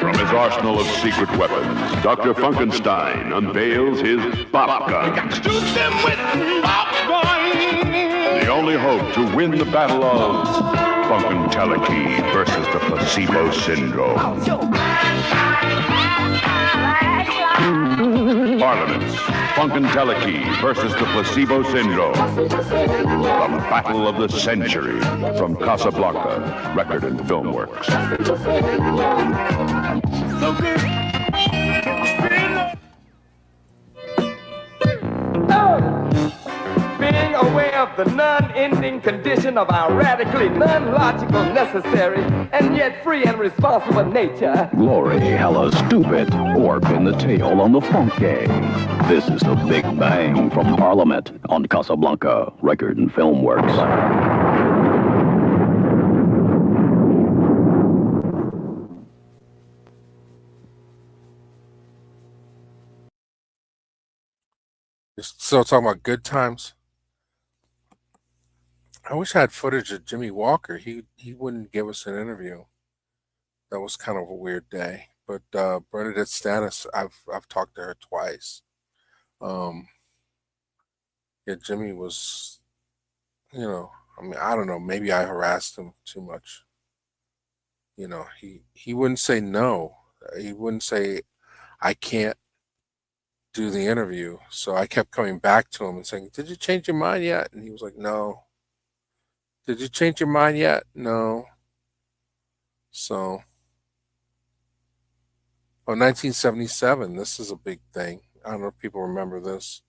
Speaker 20: From his arsenal of secret weapons, Dr. Funkenstein unveils his pop gun. The only hope to win the battle of Funkenteleki versus the placebo syndrome. Parliament's Funkenteleki versus the placebo syndrome. The battle of the century from Casablanca Record and Film Works. So good.
Speaker 22: Being aware of the non-ending condition of our radically non-logical, necessary, and yet free and responsible nature.
Speaker 23: Glory, hella stupid, or pin the tail on the funk gang. This is the Big Bang from Parliament on Casablanca Record and Film Works.
Speaker 5: You're still talking about good times? I wish I had footage of Jimmy Walker. He wouldn't give us an interview. That was kind of a weird day. But Bernadette Stanis, I've talked to her twice. Yeah, Jimmy was, I mean, I don't know, maybe I harassed him too much. He wouldn't say no. He wouldn't say, I can't do the interview. So I kept coming back to him and saying, did you change your mind yet? And he was like, no. Did you change your mind yet? No. So, 1977, this is a big thing. I don't know if people remember this.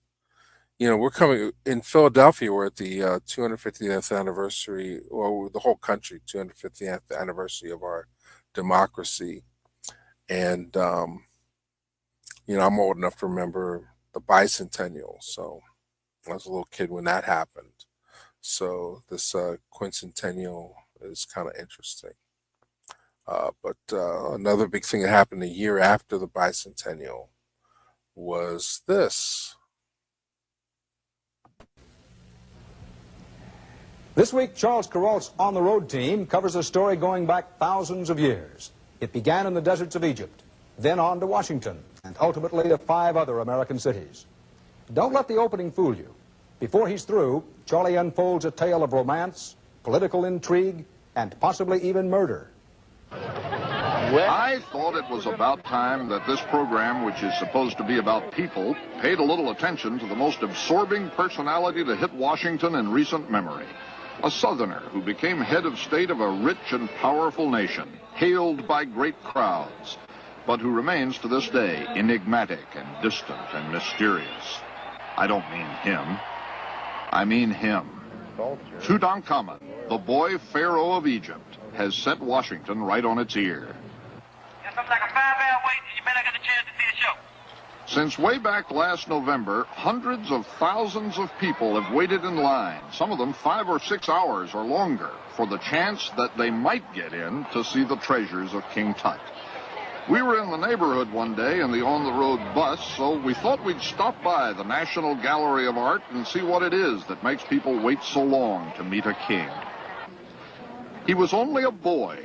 Speaker 5: We're coming in Philadelphia. We're at the 250th anniversary, or the whole country, 250th anniversary of our democracy. And, I'm old enough to remember the bicentennial. So I was a little kid when that happened. So this quincentennial is kind of interesting. But another big thing that happened a year after the bicentennial was this.
Speaker 24: This week, Charles Kuralt's On the Road team covers a story going back thousands of years. It began in the deserts of Egypt, then on to Washington, and ultimately to 5 other American cities. Don't let the opening fool you. Before he's through, Charlie unfolds a tale of romance, political intrigue, and possibly even murder.
Speaker 25: I thought it was about time that this program, which is supposed to be about people, paid a little attention to the most absorbing personality to hit Washington in recent memory. A Southerner who became head of state of a rich and powerful nation, hailed by great crowds, but who remains to this day enigmatic and distant and mysterious. I don't mean him. I mean him. Tutankhamun, the boy pharaoh of Egypt, has set Washington right on its ear.
Speaker 26: Looks like a 5-hour wait. You better get the
Speaker 25: Since way back last November, hundreds of thousands of people have waited in line, some of them 5 or 6 hours or longer, for the chance that they might get in to see the treasures of King Tut. We were in the neighborhood one day in the on-the-road bus, so we thought we'd stop by the National Gallery of Art and see what it is that makes people wait so long to meet a king. He was only a boy,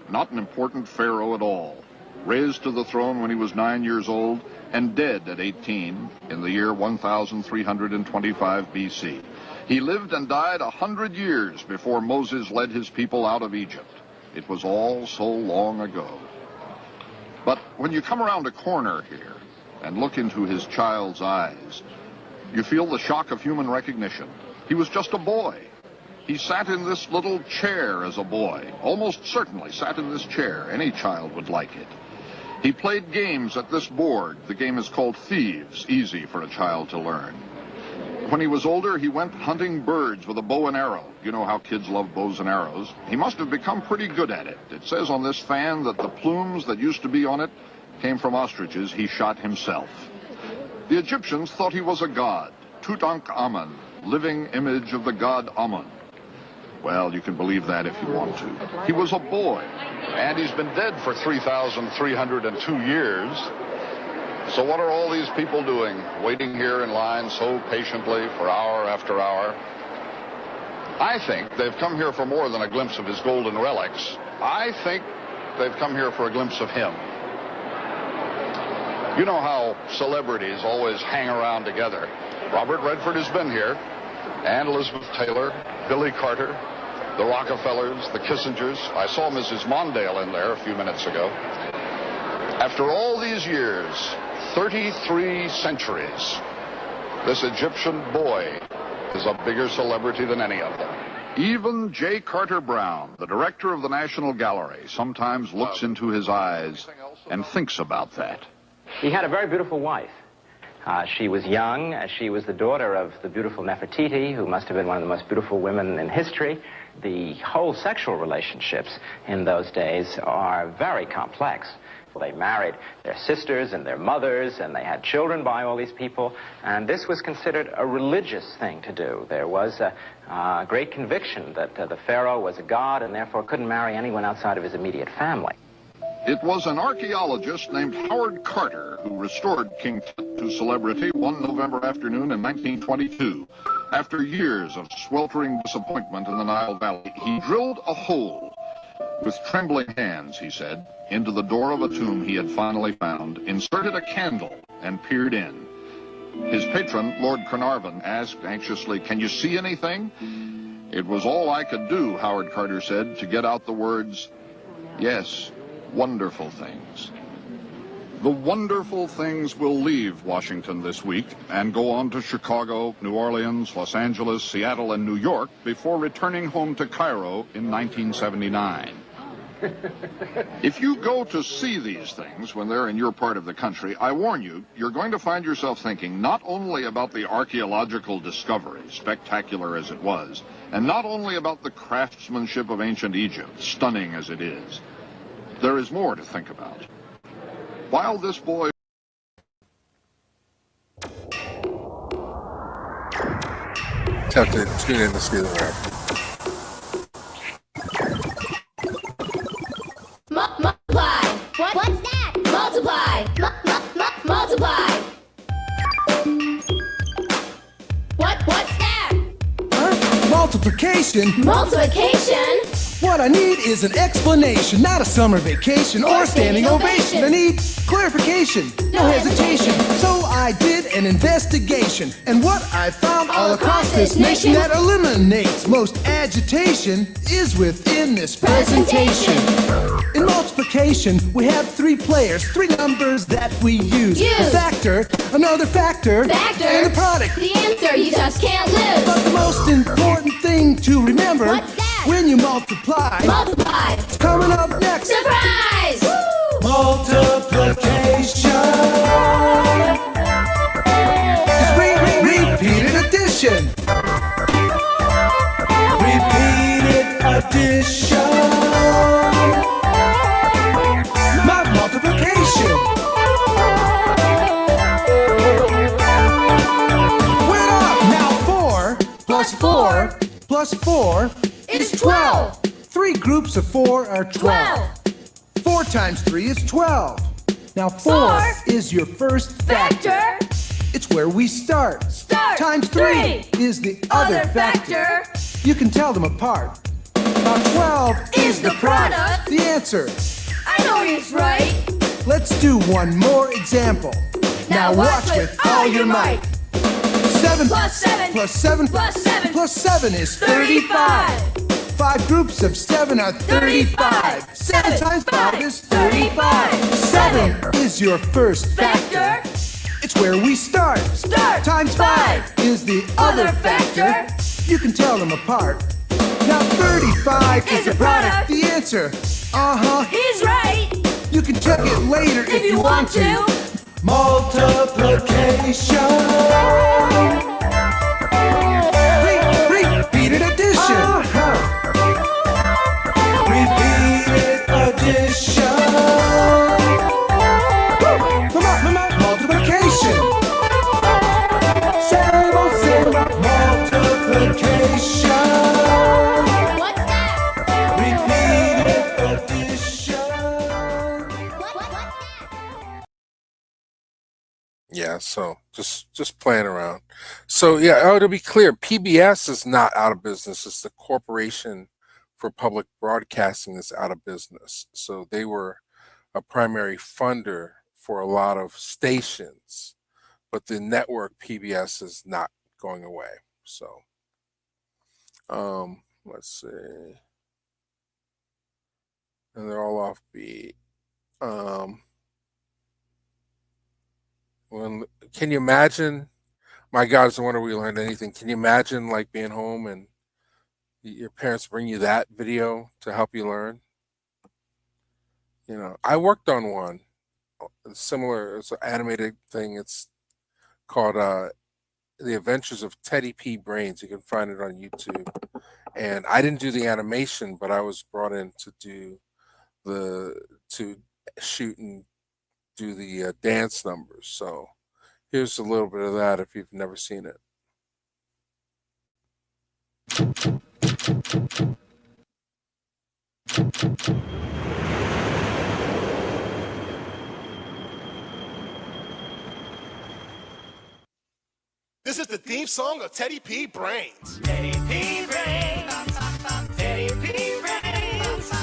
Speaker 25: not an important pharaoh at all, raised to the throne when he was 9 years old and dead at 18 in the year 1325 BC. He lived and died 100 years before Moses led his people out of Egypt. It was all so long ago. But when you come around a corner here and look into his child's eyes, you feel the shock of human recognition. He was just a boy. He sat in this little chair as a boy, almost certainly sat in this chair. Any child would like it. He played games at this board. The game is called Thieves, easy for a child to learn. When he was older, he went hunting birds with a bow and arrow. You know how kids love bows and arrows. He must have become pretty good at it. It says on this fan that the plumes that used to be on it came from ostriches he shot himself. The Egyptians thought he was a god, Tutankhamun, living image of the god Amun. Well, you can believe that if you want to. He was a boy, and he's been dead for 3,302 years. So what are all these people doing, waiting here in line so patiently for hour after hour? I think they've come here for more than a glimpse of his golden relics. I think they've come here for a glimpse of him. You know how celebrities always hang around together. Robert Redford has been here, and Elizabeth Taylor, Billy Carter, the Rockefellers, the Kissingers. I saw Mrs. Mondale in there a few minutes ago. After all these years, 33 centuries, this Egyptian boy is a bigger celebrity than any of them. Even J. Carter Brown, the director of the National Gallery, sometimes looks into his eyes and thinks about that.
Speaker 1: He had a very beautiful wife. She was young. She was the daughter of the beautiful Nefertiti, who must have been one of the most beautiful women in history. The whole sexual relationships in those days are very complex. They married their sisters and their mothers, and they had children by all these people, and this was considered a religious thing to do. There was a great conviction that the pharaoh was a god and therefore couldn't marry anyone outside of his immediate family.
Speaker 25: It was an archaeologist named Howard Carter who restored King Tut to celebrity one November afternoon in 1922. After years of sweltering disappointment in the Nile Valley, he drilled a hole with trembling hands, he said, into the door of a tomb he had finally found, inserted a candle, and peered in. His patron, Lord Carnarvon, asked anxiously, "Can you see anything?" It was all I could do, Howard Carter said, to get out the words, "Yes, wonderful things." The wonderful things will leave Washington this week and go on to Chicago, New Orleans, Los Angeles, Seattle, and New York before returning home to Cairo in 1979. If you go to see these things when they're in your part of the country, I warn you, you're going to find yourself thinking not only about the archaeological discovery, spectacular as it was, and not only about the craftsmanship of ancient Egypt, stunning as it is. There is more to think about. While this boy...
Speaker 5: Have to tune in to see the rap.
Speaker 2: Multiply. What's that? Multiply. Multiply. What's that?
Speaker 4: Huh? Multiplication?
Speaker 2: Multiplication?
Speaker 4: What I need is an explanation, not a summer vacation or a standing ovation. I need clarification, no hesitation. So I did an investigation, and what I found all across this nation that eliminates most agitation is within this presentation. In multiplication, we have 3 players, 3 numbers that we use. A factor, another factor, and the product.
Speaker 2: The answer you just can't lose.
Speaker 4: But the most important thing to remember, when you multiply, it's coming up next.
Speaker 2: Surprise! Woo!
Speaker 4: Multiplication is repeated addition. Repeated addition. Multiplication. plus 4 is 12. 3 groups of 4 are 12. 4 times 3 is 12. Now 4 is your first factor. It's where we start. Times 3 is the other factor. You can tell them apart. Now 12 is the product. The answer.
Speaker 2: I know he's right.
Speaker 4: Let's do one more example. Now watch with all your might. 7
Speaker 2: plus 7
Speaker 4: plus 7
Speaker 2: plus 7
Speaker 4: plus 7 is 35. 5 groups of 7 are 35. 7 times 5 is 35. 7 is your first factor. It's where we start. Times 5 is the other factor. You can tell them apart. Now 35 is the product. The answer.
Speaker 2: He's right.
Speaker 4: You can check it later
Speaker 2: If you want to.
Speaker 4: Multiplication. Repeated addition. Repeated addition. Come on. Multiplication. Symbol, multiplication.
Speaker 2: What's that?
Speaker 4: Repeated addition.
Speaker 5: Yeah, so just playing around. So yeah, to be clear, PBS is not out of business. It's the Corporation for Public Broadcasting that's out of business. So they were a primary funder for a lot of stations, but the network PBS is not going away. So let's see. And they're all offbeat. Can you imagine? My God, it's a wonder we learned anything. Can you imagine like being home and your parents bring you that video to help you learn? You know, I worked on one similar. It's an animated thing. It's called The Adventures of Teddy P. Brains. You can find it on YouTube. And I didn't do the animation, but I was brought in to shoot and do the dance numbers. So here's a little bit of that if you've never seen it.
Speaker 8: This is the theme song of Teddy P. Brains.
Speaker 3: Teddy P. Brains. Teddy P. Brains.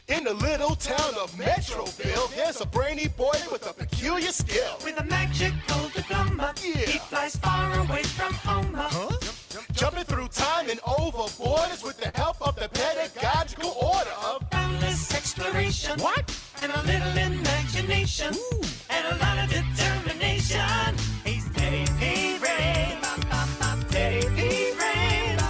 Speaker 8: In the little town of Metroville, there's a brainy boy with a peculiar skill.
Speaker 3: With a magical diploma, he flies far away from home.
Speaker 8: Jumping through time and over borders with the help of the pedagogical order of
Speaker 3: boundless exploration.
Speaker 8: What?
Speaker 3: And a little imagination.
Speaker 8: Ooh.
Speaker 3: And a lot of determination. He's Teddy P. Brains. Teddy P. Brains.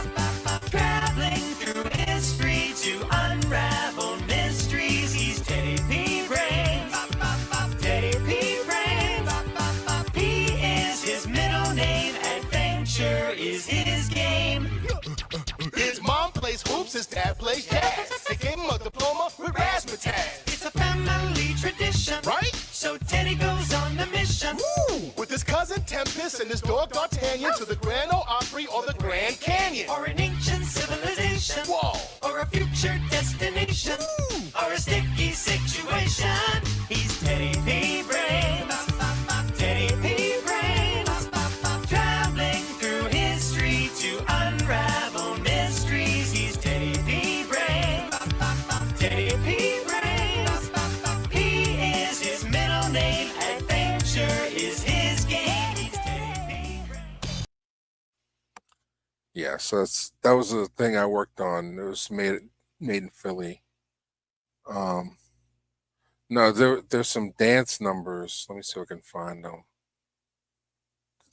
Speaker 3: Traveling through history to unravel mysteries. He's Teddy P. Brains. Teddy P. Brains. P is his middle name. Adventure is his game.
Speaker 8: His mom plays hoops, his dad plays jazz. They gave him a diploma with razzmatazz.
Speaker 3: It's a family tradition,
Speaker 8: right?
Speaker 3: So Teddy goes on a mission.
Speaker 8: Woo! With his cousin Tempest and his dog D'Artagnan to the Grand Ole Opry or the Grand Canyon.
Speaker 3: Or an ancient civilization.
Speaker 8: Whoa!
Speaker 3: Or a future destination.
Speaker 8: Woo!
Speaker 3: Or a sticky situation. He's Teddy P. Brains. Teddy P. Brains. Traveling through history to unravel mysteries. He's Teddy P. Brains. Teddy P. Brains. P is his middle name. Adventure is his game. He's Teddy P. Brains.
Speaker 5: Yeah, so that was the thing I worked on. It was made in Philly. No, there's some dance numbers. Let me see if I can find them.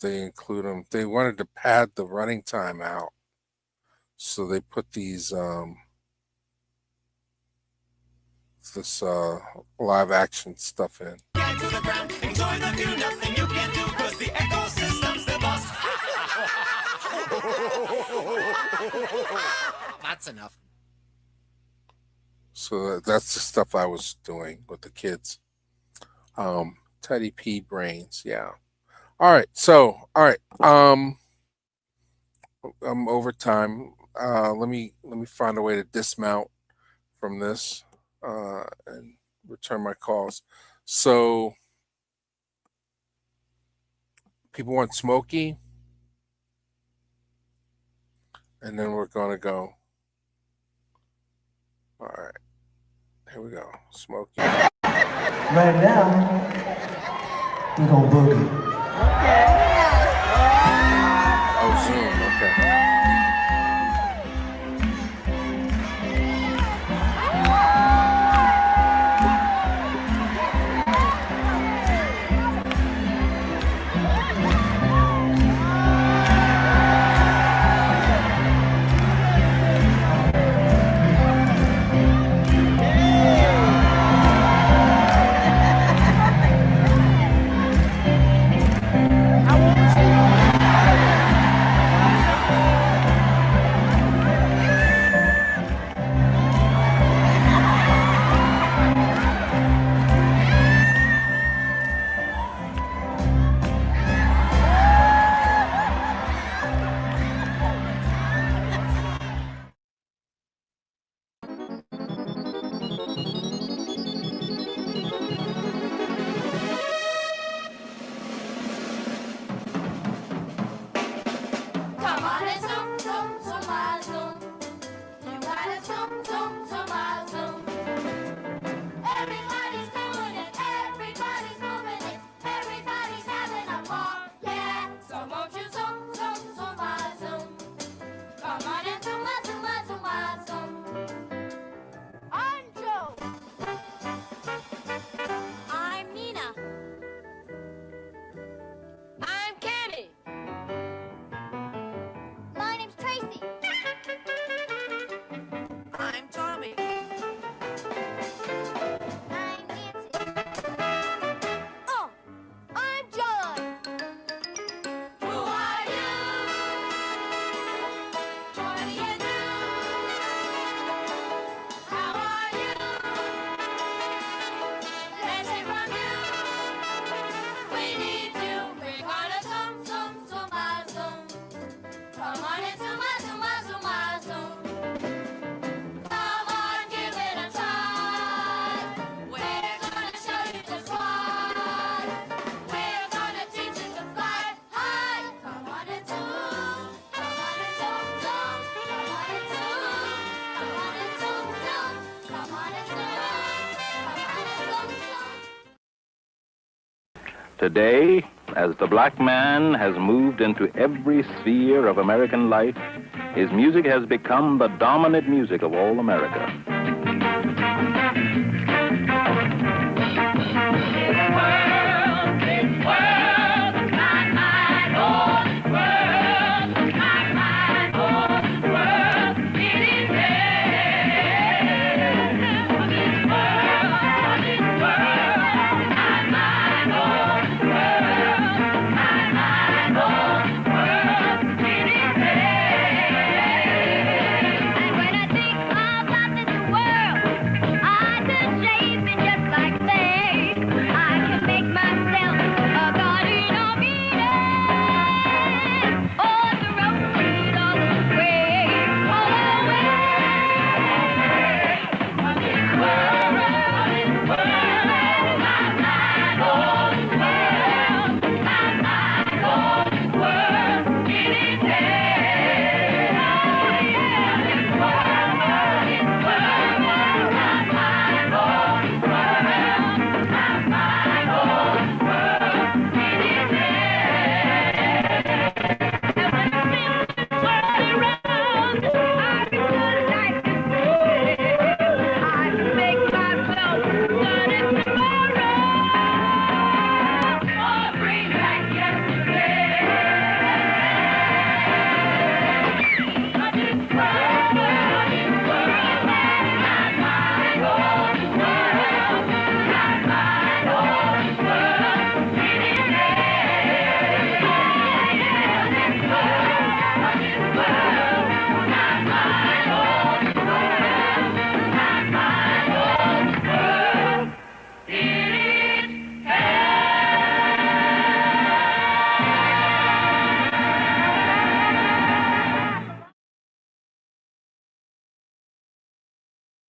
Speaker 5: They include them. They wanted to pad the running time out, so they put these this live action stuff in.
Speaker 3: Get to the ground, enjoy the view, nothing you can do, 'cause the ecosystem's the boss.
Speaker 6: That's enough.
Speaker 5: So that's the stuff I was doing with the kids. Teddy P. Brains, yeah. All right. overtime. Let me find a way to dismount from this and return my calls. So people want Smokey, and then we're gonna go. All right, here we go. Smokey.
Speaker 6: Right now, we're gonna boogie.
Speaker 5: Oh, Zoom. Okay.
Speaker 2: Come on and zoom, zoom, zoom, my zoom. You gotta zoom, zoom, zoom, my zoom. Everybody's doing it, everybody's moving it, everybody's having a ball, yeah. So won't you zoom, zoom, zoom, my zoom. Come on and zoom, my zoom, my zoom, my zoom. I'm Joe. I'm Nina. I'm Kenny. My name's Tracy. I'm Tommy. I'm Nancy. Oh, I'm John. Who are you? What do you do? How are you? Let's hear from you. We need you. We're gonna zoom, zoom, zoom, my zoom. Come on and zoom, my zoom, my zoom, my zoom. Come on, give it a try. We're gonna show you just what. We're gonna teach you to fly high. Come on and zoom. Come on and zoom, zoom. Come on and zoom. Come on and zoom, zoom. Come on and zoom. Come on and zoom, zoom.
Speaker 23: Today, as the black man has moved into every sphere of American life, his music has become the dominant music of all America.
Speaker 2: I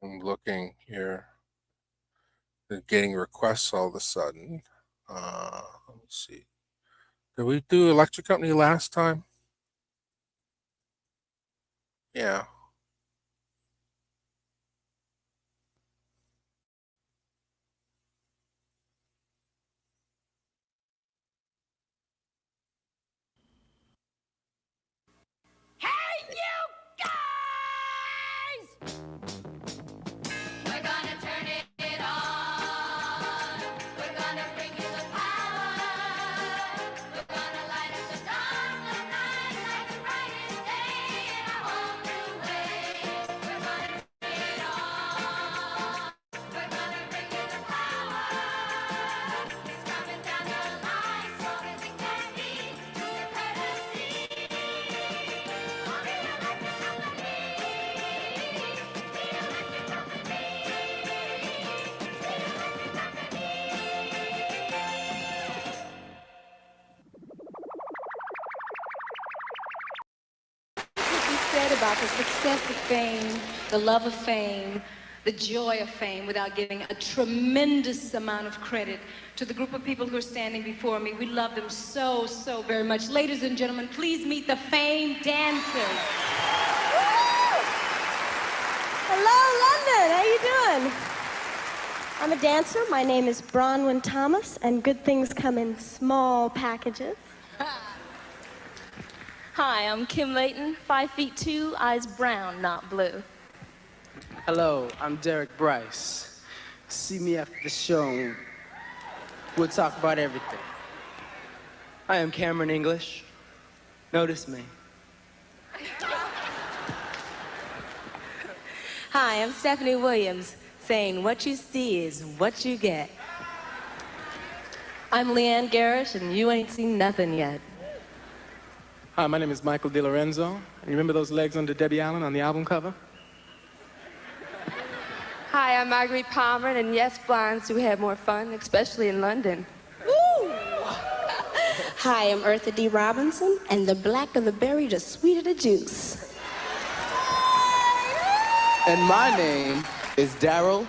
Speaker 5: I'm looking here. They're getting requests all of a sudden. Let's see. Did we do Electric Company last time? Yeah.
Speaker 2: Hey, you guys! We're gonna turn it on. We're gonna bring you the power. We're gonna light up the dark of night like the brightest day in a whole new way. We're gonna turn it on. We're gonna bring you the power. It's coming down the line, strong as it can be. To your courtesy.
Speaker 10: What you said about the success of fame, the love of fame, the joy of fame, without giving a tremendous amount of credit to the group of people who are standing before me. We love them so, so very much. Ladies and gentlemen, please meet the Fame Dancers.
Speaker 11: Hello, London. How you doing? I'm a dancer. My name is Bronwyn Thomas, and good things come in small packages.
Speaker 13: Hi, I'm Kim Layton, 5'2", eyes brown, not blue.
Speaker 14: Hello, I'm Derek Bryce. See me after the show. We'll talk about everything. I am Cameron English. Notice me.
Speaker 15: Hi, I'm Stephanie Williams, saying what you see is what you get. I'm Leanne Garish, and you ain't seen nothing yet.
Speaker 14: Hi, my name is Michael DiLorenzo. You remember those legs under Debbie Allen on the album cover?
Speaker 26: Hi, I'm Marguerite Palmer, and yes, blondes do have more fun, especially in London.
Speaker 11: Hi, I'm Eartha D. Robinson, and the blacker the berry, the sweeter the juice.
Speaker 27: And my name is Daryl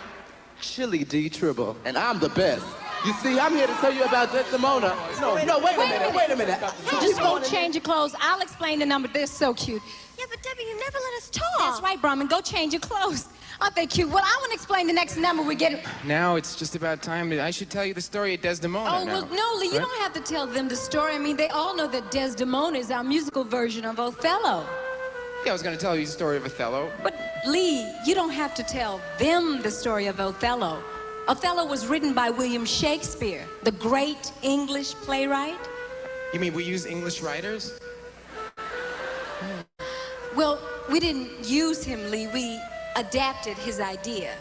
Speaker 27: Chili D. Tribble, and I'm the best. You see, I'm here to tell you about Desdemona. No, wait a minute.
Speaker 10: Just go change your clothes. I'll explain the number. They're so cute. Yeah, but Debbie, you never let us talk. That's right, Brahman. Go change your clothes. Aren't they cute? Well, I want to explain the next number we get.
Speaker 28: Now it's just about time. I should tell you the story of Desdemona
Speaker 10: Oh,
Speaker 28: now.
Speaker 10: well, no, Lee, you
Speaker 28: Right?
Speaker 10: don't have to tell them the story. I mean, they all know that Desdemona is our musical version of Othello.
Speaker 28: Yeah, I was going to tell you the story of Othello.
Speaker 10: But, Lee, you don't have to tell them the story of Othello. Othello was written by William Shakespeare, the great English playwright.
Speaker 28: You mean we use English writers?
Speaker 10: Well, we didn't use him, Lee. We adapted his idea.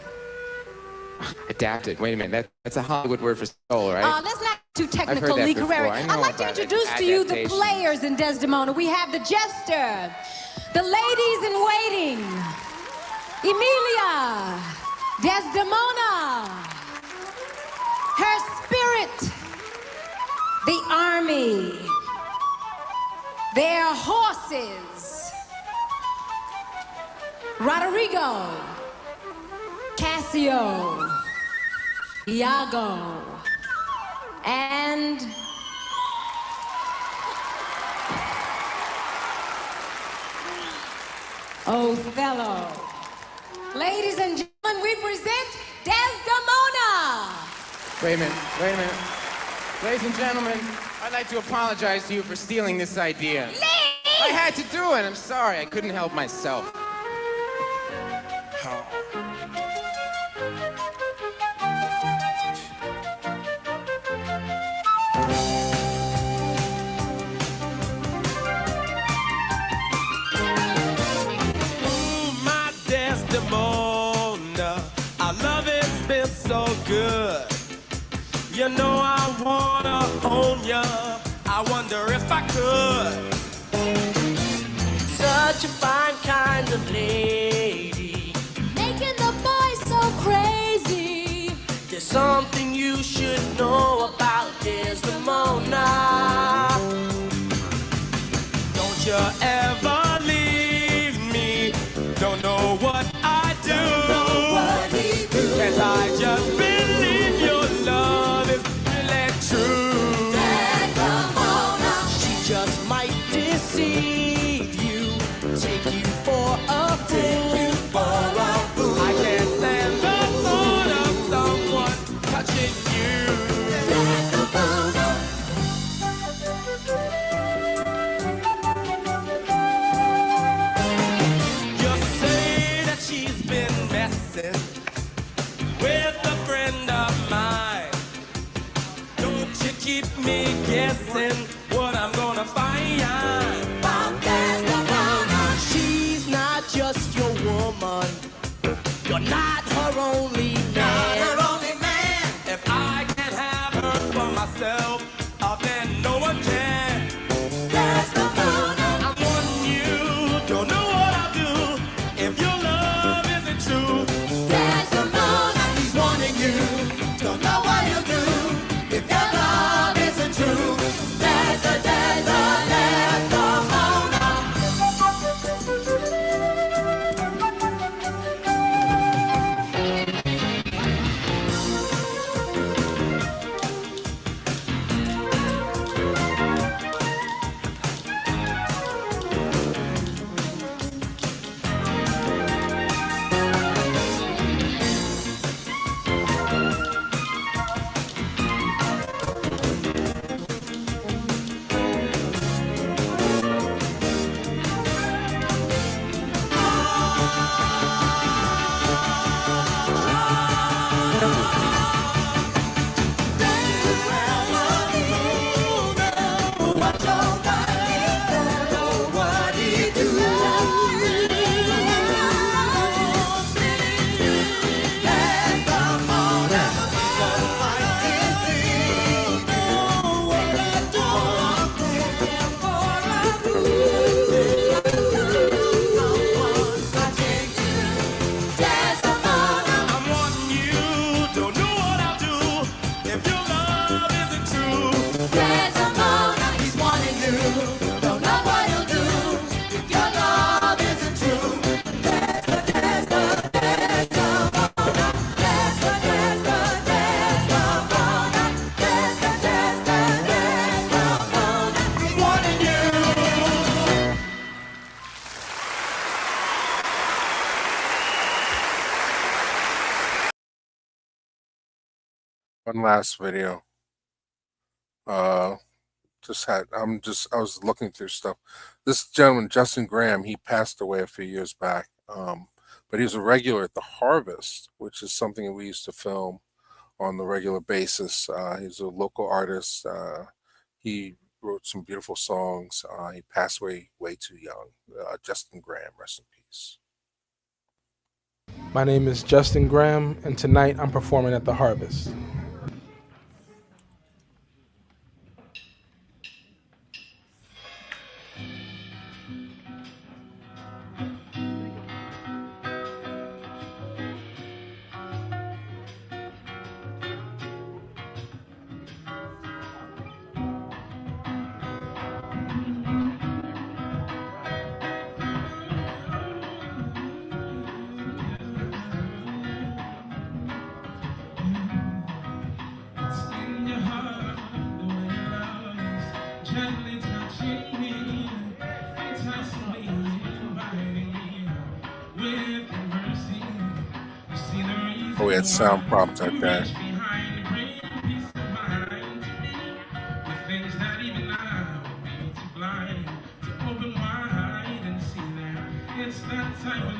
Speaker 28: Adapted. Wait a minute. That's a Hollywood word for soul, right?
Speaker 10: Let's not get too
Speaker 28: I've heard
Speaker 10: technical,
Speaker 28: that
Speaker 10: Lee
Speaker 28: before.
Speaker 10: Carrera.
Speaker 28: I know
Speaker 10: I'd like to
Speaker 28: about
Speaker 10: introduce to you the
Speaker 28: adaptation.
Speaker 10: players in Desdemona. We have the jester, the ladies in waiting, Emilia, Desdemona, her spirit, the army, their horses, Rodrigo, Cassio, Iago, and Othello. Ladies and gentlemen, we present Desdemona.
Speaker 28: Wait a minute. Ladies and gentlemen, I'd like to apologize to you for stealing this idea. I had to do it. I'm sorry. I couldn't help myself.
Speaker 3: My Desdemona, our love has been so good. You know I wanna own ya. I wonder if I could. Such a fine kind of lady,
Speaker 2: Making the boys so crazy.
Speaker 3: there's something you should know about Desdemona. Don't you ever leave me. Don't know what I do. You're not her only man. Not her only man. If I can't have her for myself, then no one can. Desdemona, I'm wanting you. Don't know what I'll do if your love isn't true. Desdemona, he's wanting you. Don't know what you'll do if your love isn't true. Desdemona.
Speaker 5: One last video. I was looking through stuff. This gentleman, Justin Graham, he passed away a few years back. But he was a regular at the Harvest, which is something that we used to film on the regular basis. He's a local artist. He wrote some beautiful songs. He passed away way too young. Justin Graham, rest in peace.
Speaker 7: My name is Justin Graham, and tonight I'm performing at the Harvest.
Speaker 5: Oh, we had sound problems like that.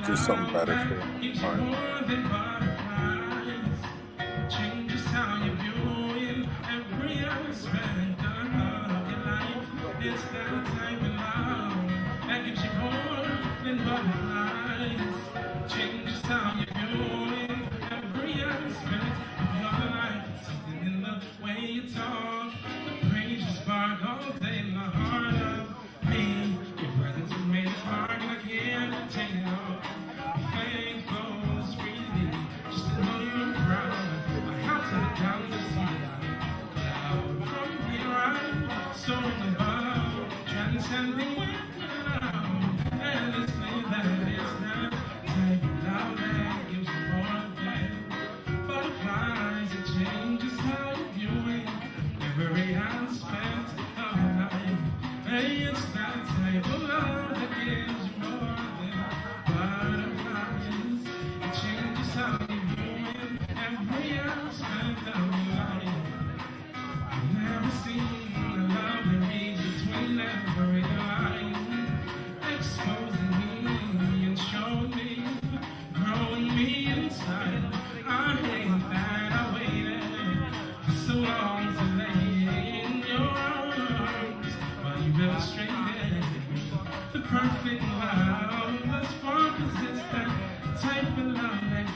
Speaker 5: Do something better for you.
Speaker 7: Changes how you view every aspect of your life. It's that type of love that gives you more than butterflies. Changes how you view every aspect of your life. It's something in the way you talk, the praise you spark all day in the heart of me. Your presence has made it hard and I can't take it off. Faithful, sweetly, just to know you're proud. Down the sea, from here I'm soaring above, transcending without, and this thing that is not type of love that gives you more than butterflies. It changes how you view it, every aspect of your life. Hey, it's that type of love that gives you more than butterflies. It changes how you view it, every aspect of your life. I've never seen a love that reads between every line, exposing me and showing me, growing me inside. I hate that I waited for so long to lay in your arms, while you illustrated the perfect love. The spark is that type of love that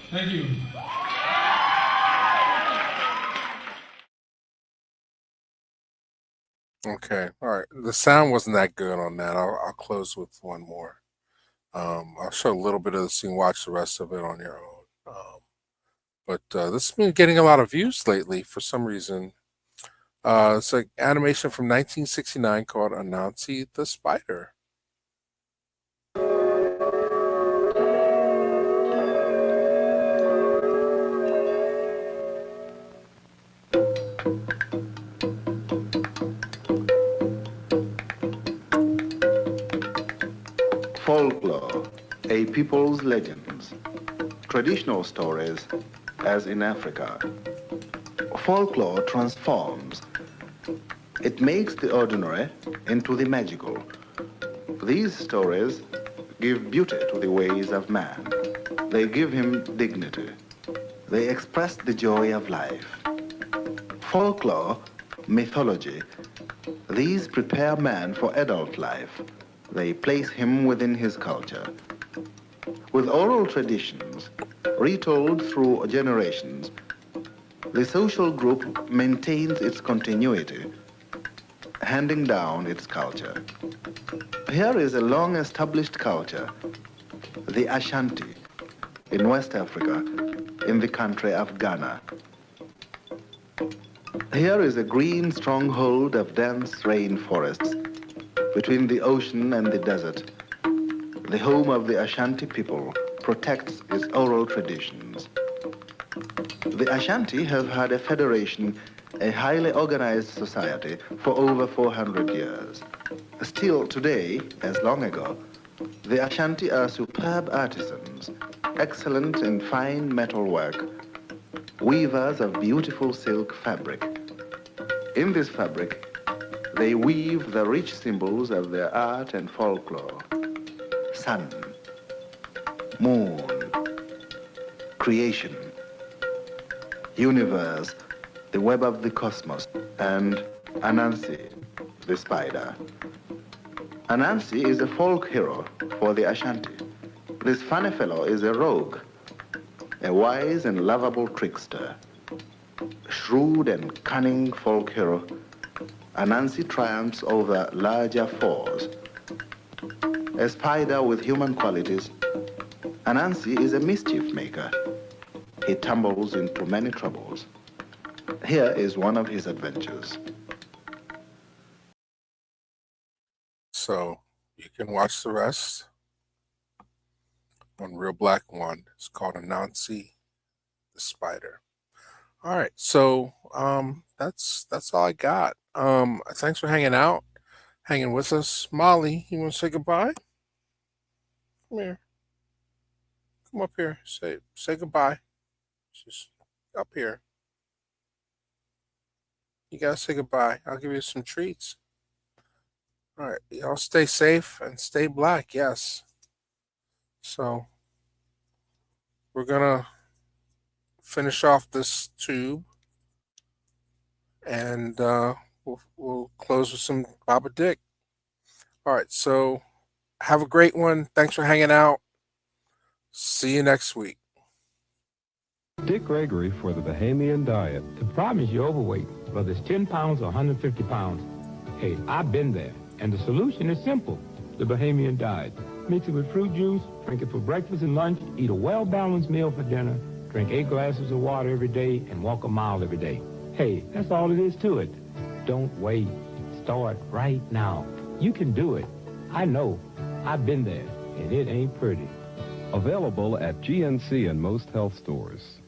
Speaker 7: Thank you.
Speaker 5: Okay, all right. The sound wasn't that good on that. I'll close with one more. I'll show a little bit of the scene. Watch the rest of it on your own. But this has been getting a lot of views lately for some reason. It's like animation from 1969 called Anansi the Spider.
Speaker 9: Folklore, a people's legends, traditional stories, as in Africa. Folklore transforms. It makes the ordinary into the magical. These stories give beauty to the ways of man. They give him dignity. They express the joy of life. Folklore, mythology, these prepare man for adult life. They place him within his culture. With oral traditions, retold through generations, the social group maintains its continuity, handing down its culture. Here is a long-established culture, the Ashanti, in West Africa, in the country of Ghana. Here is a green stronghold of dense rainforests between the ocean and the desert. The home of the Ashanti people protects its oral traditions. The Ashanti have had a federation, a highly organized society for over 400 years. Still today, as long ago, the Ashanti are superb artisans, excellent in fine metalwork, weavers of beautiful silk fabric. In this fabric, they weave the rich symbols of their art and folklore. Sun, moon, creation, universe, the web of the cosmos, and Anansi, the spider. Anansi is a folk hero for the Ashanti. This funny fellow is a rogue, a wise and lovable trickster. Shrewd and cunning folk hero, Anansi triumphs over larger foes. A spider with human qualities, Anansi is a mischief maker. He tumbles into many troubles. Here is one of his adventures.
Speaker 5: So you can watch the rest on Reelblack 1. It's called Anansi the Spider. All right, so that's all I got. Thanks for hanging with us. Molly, you want to say goodbye? Come here. Come up here. Say goodbye. Just up here. You gotta say goodbye. I'll give you some treats. All right, y'all stay safe and stay black. Yes. So we're gonna finish off this tube, and we'll close with some Baba Dick. All right, so have a great one. Thanks for hanging out. See you next week.
Speaker 12: Dick Gregory for the Bahamian Diet.
Speaker 16: The problem is you're overweight, whether it's 10 pounds or 150 pounds. Hey, I've been there, and the solution is simple. The Bahamian Diet. Mix it with fruit juice, drink it for breakfast and lunch, eat a well-balanced meal for dinner, drink 8 glasses of water every day, and walk a mile every day. Hey, that's all it is to it. Don't wait. Start right now. You can do it. I know. I've been there, and it ain't pretty.
Speaker 12: Available at GNC and most health stores.